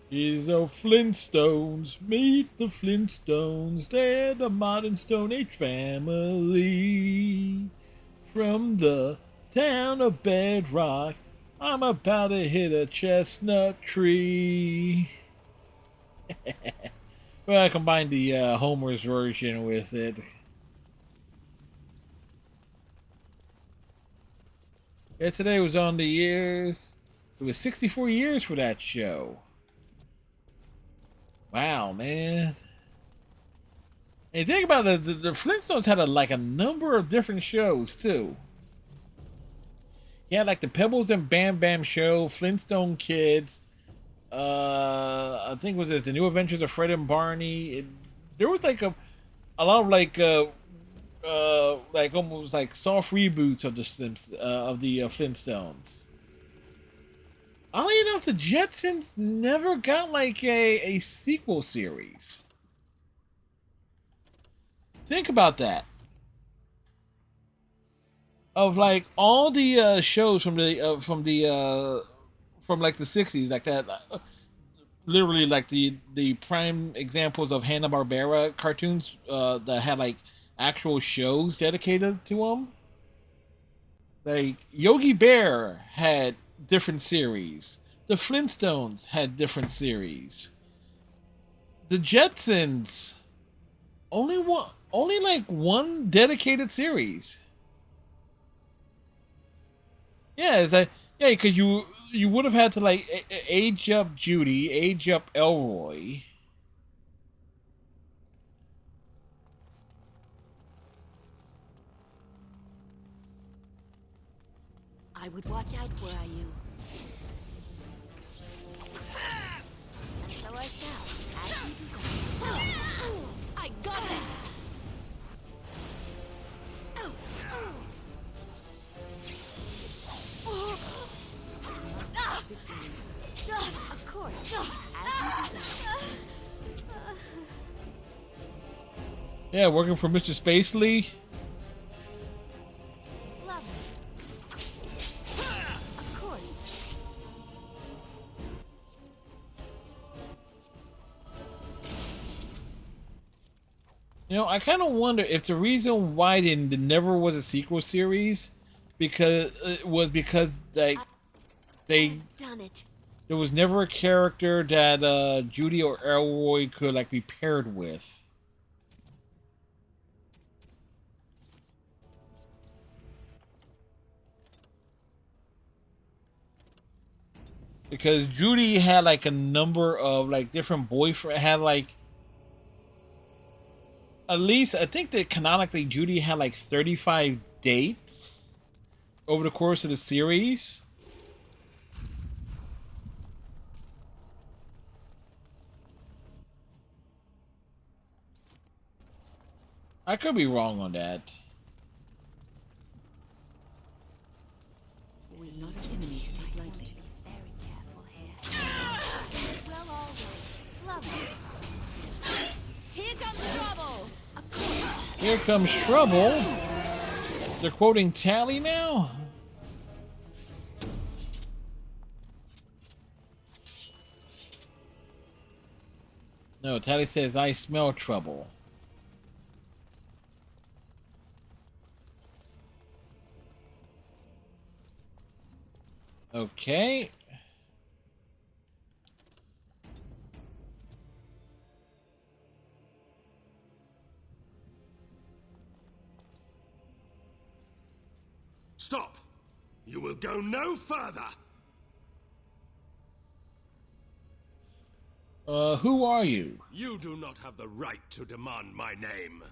These are Flintstones, meet the Flintstones, they're the modern Stone Age family. From the town of Bedrock, I'm about to hit a chestnut tree. Well, I combined the Homer's version with it. Yeah, today was on the years. It was 64 years for that show. Wow, man. And think about it, the Flintstones had a number of different shows too. Yeah, like the Pebbles and Bam Bam show, Flintstone Kids. I think it was the New Adventures of Fred and Barney. There was like a lot of like almost like soft reboots of the Flintstones. Oddly enough, the Jetsons never got like a sequel series. Think about that. Of like all the shows from like the 60s, like that, literally like the prime examples of Hanna-Barbera cartoons that had like actual shows dedicated to them. Like Yogi Bear had different series. The Flintstones had different series. The Jetsons only like one dedicated series. Yeah, it's like, yeah, because you would have had to like age up Judy, age up Elroy. I would watch out were I you. And so I shall, as you desire. Yeah, working for Mr. Spacely. Lovely. Of course. You know, I kind of wonder if the reason why there never was a sequel series because like they Done it. there was never a character that Judy or Elroy could like be paired with. Because Judy had like a number of like different boyfriends, had like at least I think that canonically Judy had like 35 dates over the course of the series. I could be wrong on that. He's not an enemy to take lightly. Very careful here. Well, all right. Lovely. Here comes trouble! Of course. Here comes trouble. They're quoting Tally now. No, Tally says, I smell trouble. Okay. Stop! You will go no further! Who are you? You do not have the right to demand my name.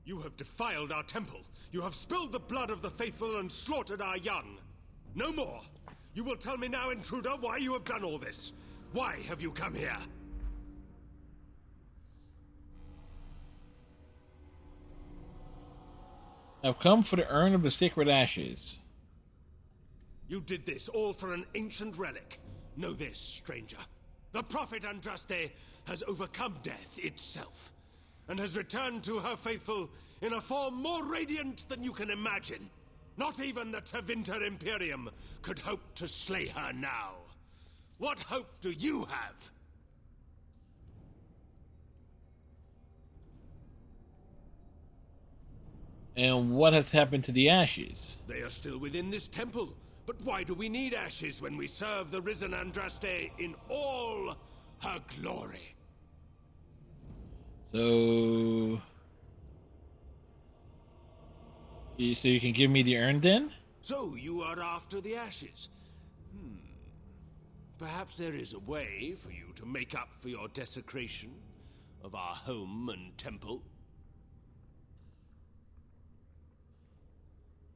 You have defiled our temple. You have spilled the blood of the faithful and slaughtered our young. No more. You will tell me now, intruder, why you have done all this. Why have you come here? I've come for the urn of the sacred ashes. You did this all for an ancient relic. Know this, stranger. The prophet Andraste has overcome death itself, and has returned to her faithful in a form more radiant than you can imagine. Not even the Tevinter Imperium could hope to slay her now. What hope do you have? And what has happened to the ashes? They are still within this temple. But why do we need ashes when we serve the risen Andraste in all her glory? So you can give me the urn then? So you are after the ashes? Perhaps there is a way for you to make up for your desecration of our home and temple?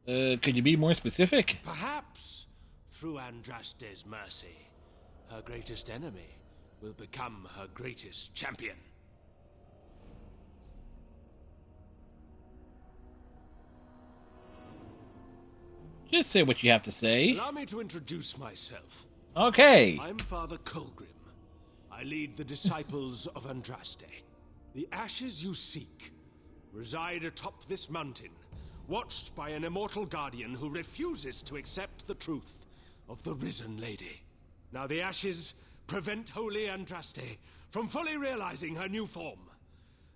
Could you be more specific? Perhaps, through Andraste's mercy, her greatest enemy will become her greatest champion. Just say what you have to say. Allow me to introduce myself. Okay. I'm Father Colgrim. I lead the disciples of Andraste. The ashes you seek reside atop this mountain, watched by an immortal guardian who refuses to accept the truth of the risen lady. Now the ashes prevent Holy Andraste from fully realizing her new form.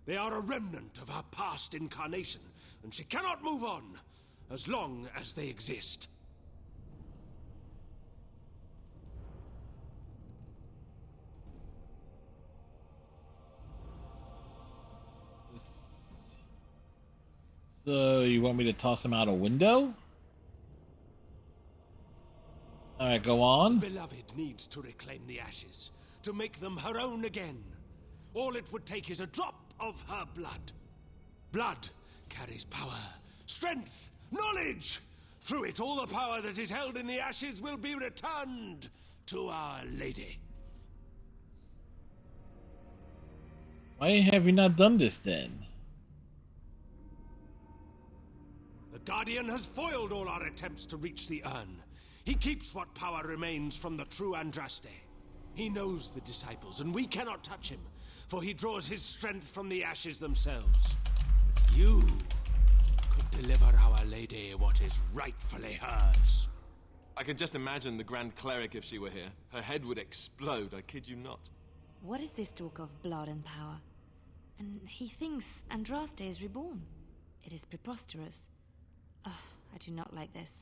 They are a remnant of her past incarnation, and she cannot move on as long as they exist. So you want me to toss him out a window? Alright, go on. The beloved needs to reclaim the ashes, to make them her own again. All it would take is a drop of her blood. Blood carries power, strength, knowledge. Through it, all the power that is held in the ashes will be returned to Our Lady. Why have you not done this then? The Guardian has foiled all our attempts to reach the urn. He keeps what power remains from the true Andraste. He knows the disciples, and we cannot touch him, for he draws his strength from the ashes themselves. But You could deliver Our Lady what is rightfully hers. I can just imagine the Grand Cleric if she were here. Her head would explode, I kid you not. What is this talk of blood and power? And he thinks Andraste is reborn. It is preposterous. Ugh, I do not like this.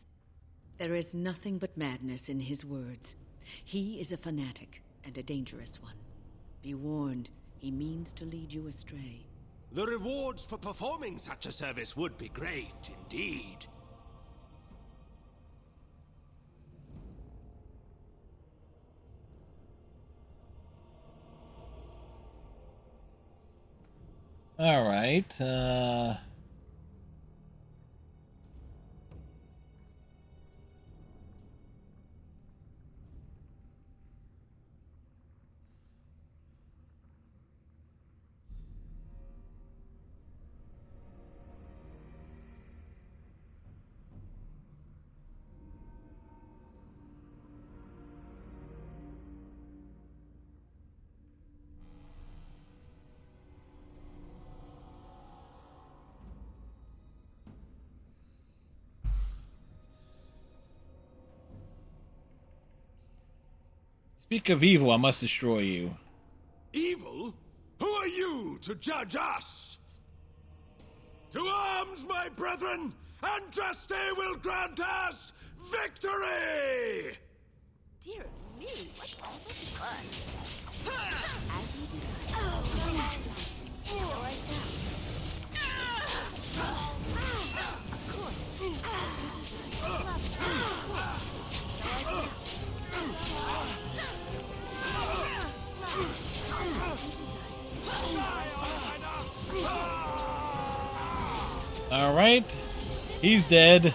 There is nothing but madness in his words. He is a fanatic, and a dangerous one. Be warned, he means to lead you astray. The rewards for performing such a service would be great indeed. All right. Speak of evil, I must destroy you. Evil? Who are you to judge us? To arms, my brethren! Andraste will grant us victory! Dear me, what's all this fun? As you desire. So I shall. Of course. As you desire. Of course. So I shall. All right. He's dead.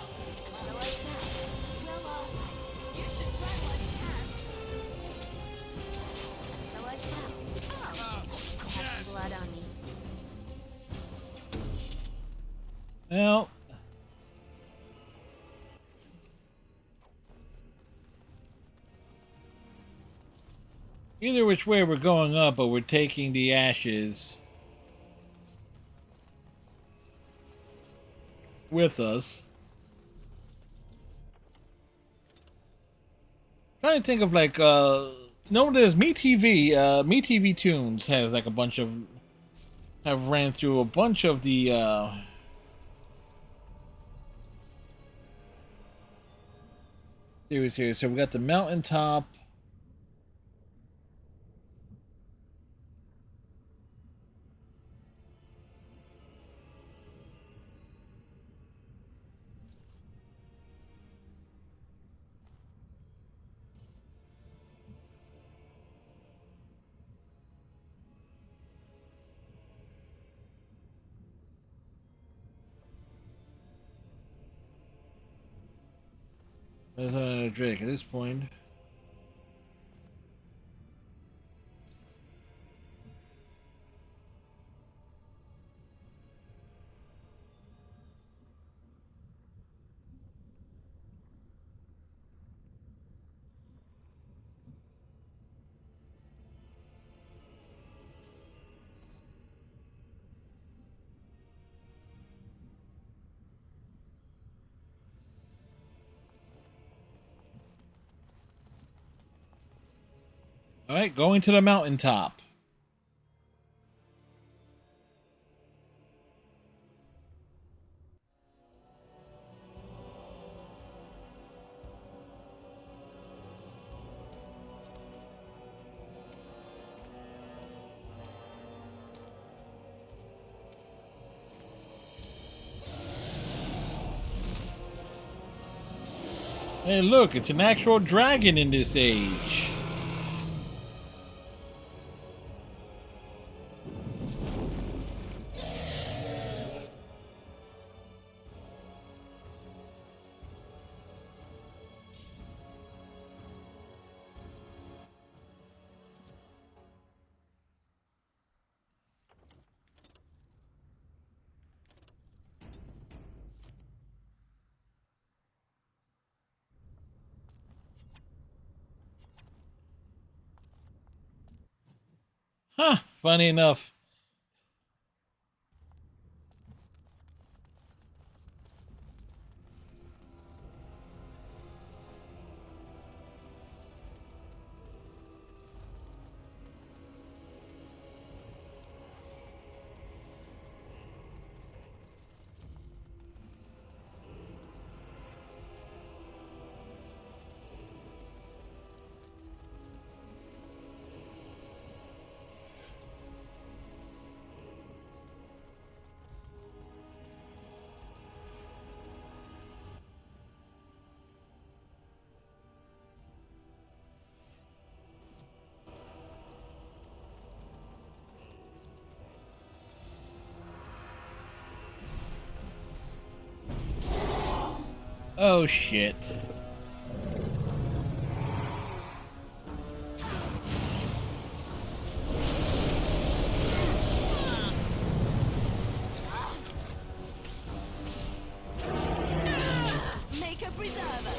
Well, either which way we're going up, but we're taking the ashes with us. Trying to think of like no, there's MeTV. MeTV Tunes has like a bunch of have ran through a bunch of the series here. So we got the mountaintop. Drake at this point. All right, going to the mountaintop. Hey, look, it's an actual dragon in this age. Huh, funny enough. Oh shit. Make a preserver.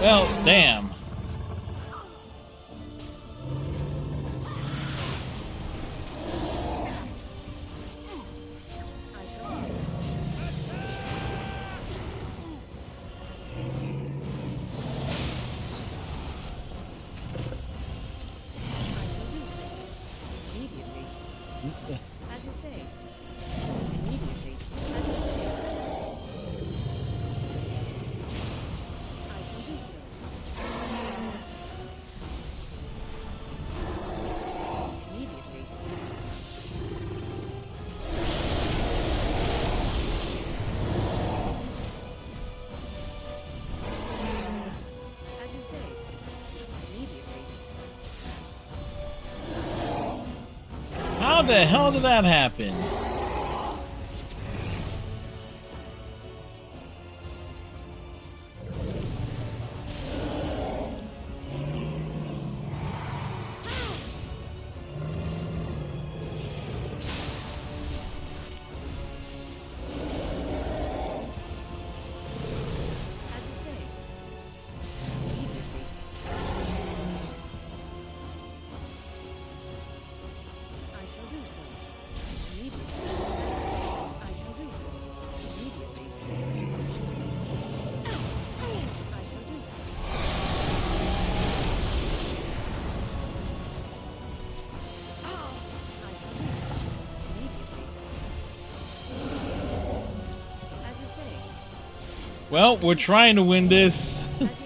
Well, damn. Immediately. As you say. Immediately. As you say. I shall do so. Immediately. As you say. Immediately. How the hell did that happen? As you say. Immediately. I shall do so. Immediately. I shall do so. Immediately. I shall do so. I shall do so. Immediately. As you say. Well, we're trying to win this. As you say.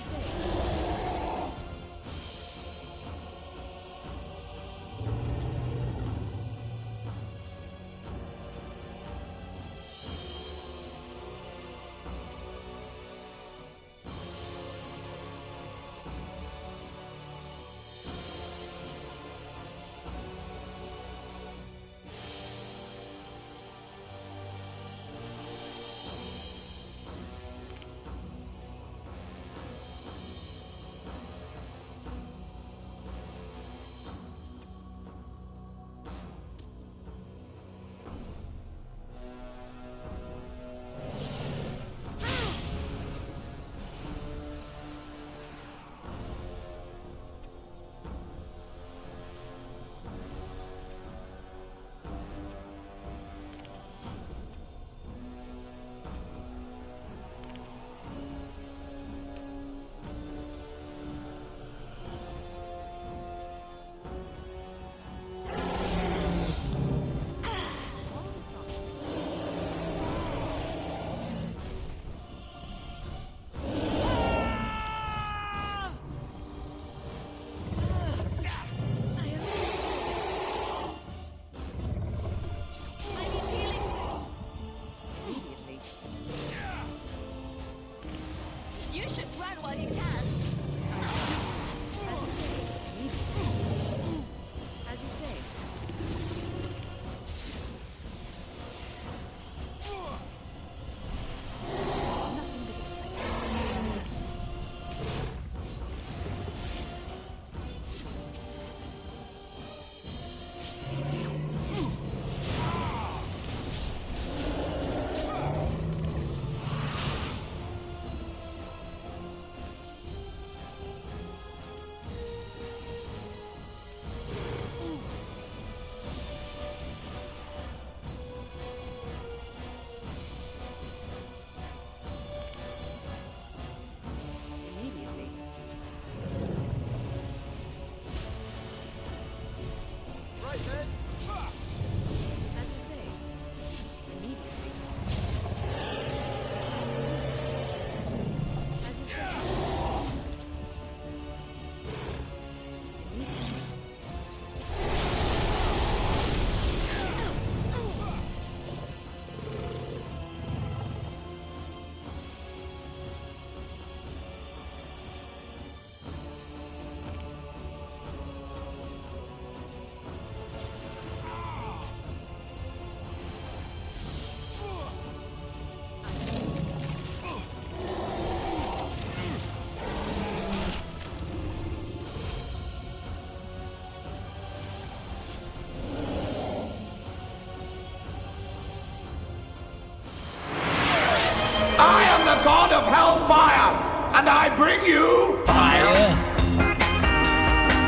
I am the god of hellfire, and I bring you fire.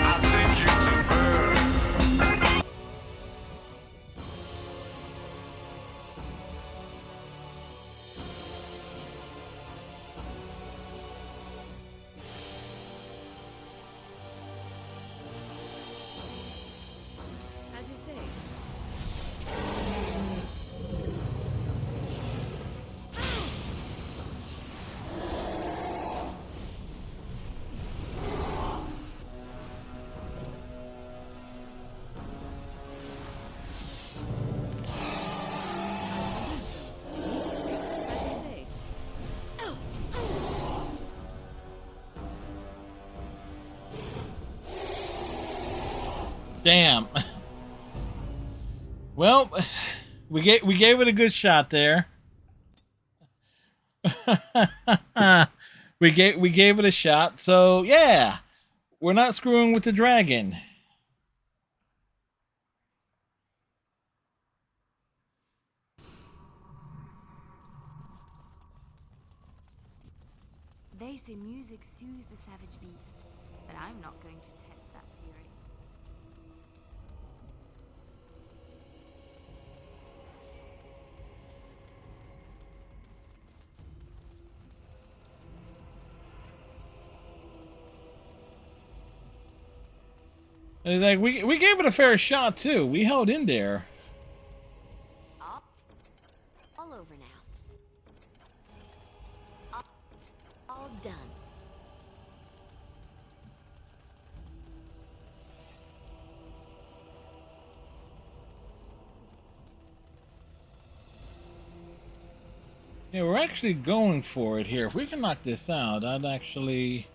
I take you to burn. As you say. Damn. Well, we gave it a good shot there. we gave it a shot. So yeah, we're not screwing with the dragon. They say music soothes the savage beast, but I'm not going to test that theory. It's like we gave it a fair shot too. We held in there. All over now. All done. Yeah, we're actually going for it here. If we can knock this out, I'd actually...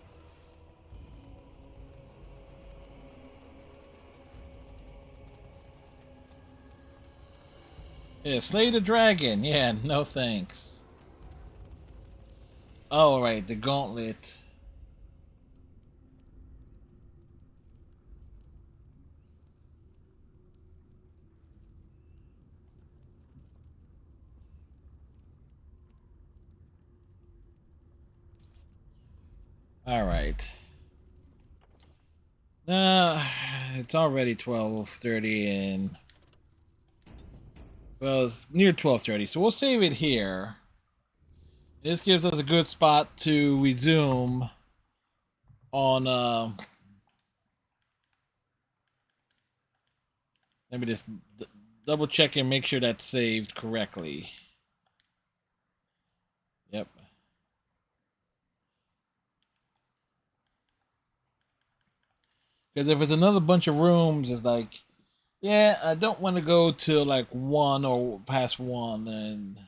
Yeah, slay the dragon. Yeah, no thanks. Oh, right, the gauntlet. All right. It's already 12:30 and... Well, it's near 12:30, so we'll save it here. This gives us a good spot to resume on... Let me just double check and make sure that's saved correctly. Yep. Because if it's another bunch of rooms, it's like, yeah, I don't want to go to like 1 or past 1 and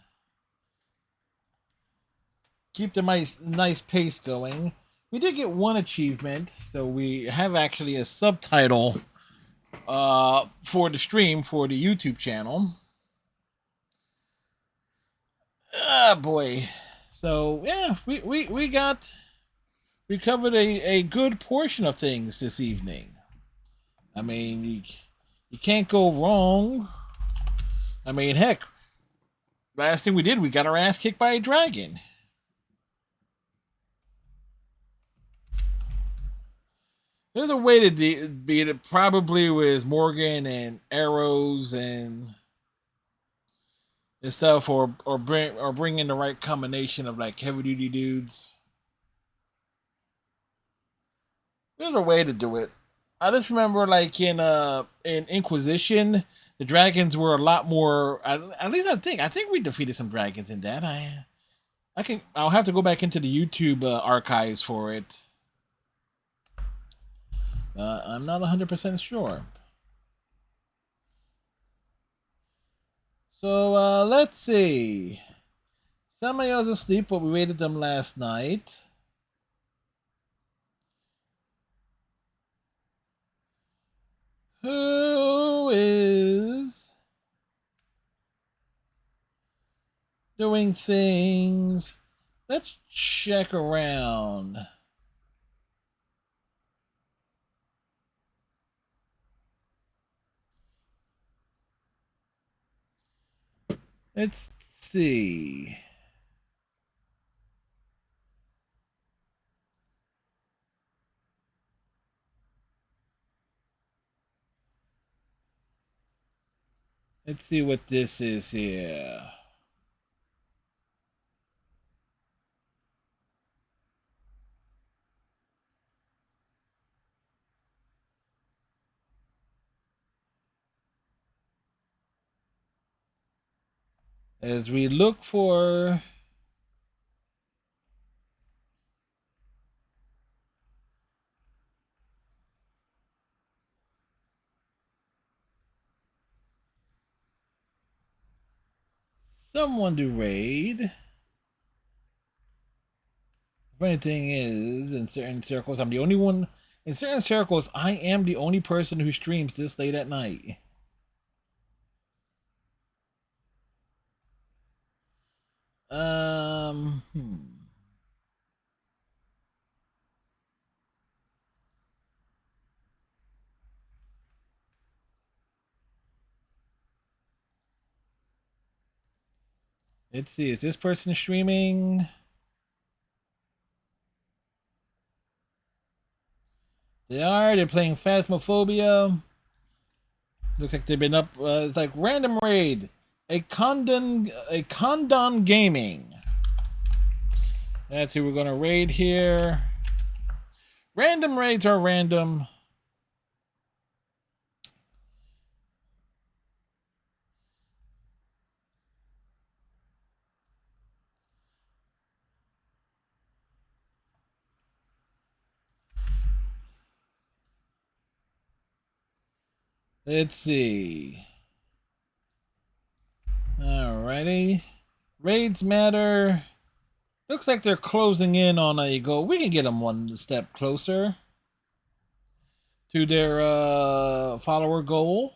keep the nice pace going. We did get one achievement, so we have actually a subtitle for the stream for the YouTube channel. Ah, boy. So yeah, we covered a good portion of things this evening. I mean, you can't go wrong. I mean, heck, last thing we did, we got our ass kicked by a dragon. There's a way to beat it, probably with Morgan and arrows and stuff, or bring in the right combination of like heavy duty dudes. There's a way to do it. I just remember, like in Inquisition, the dragons were a lot more. At least I think we defeated some dragons in that. I'll have to go back into the YouTube archives for it. I'm not 100% sure. So let's see. Samael's asleep, but we waited them last night. Who is doing things? Let's check around. Let's see. Let's see what this is here. As we look for someone to raid. Funny thing is, in certain circles, I'm the only one. In certain circles, I am the only person who streams this late at night. Um. Hmm. Let's see. Is this person streaming? They are. They're playing Phasmophobia. Looks like they've been up. It's like random raid. A Condon Gaming. That's who we're gonna raid here. Random raids are random. Let's see. Alrighty. Raids matter. Looks like they're closing in on a goal. We can get them one step closer to their follower goal.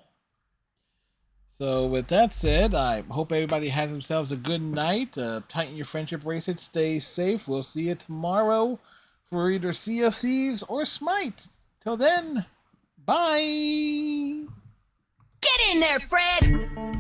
So with that said, I hope everybody has themselves a good night. Tighten your friendship bracelet. Stay safe. We'll see you tomorrow for either Sea of Thieves or Smite. Till then, bye. Get in there, Fred!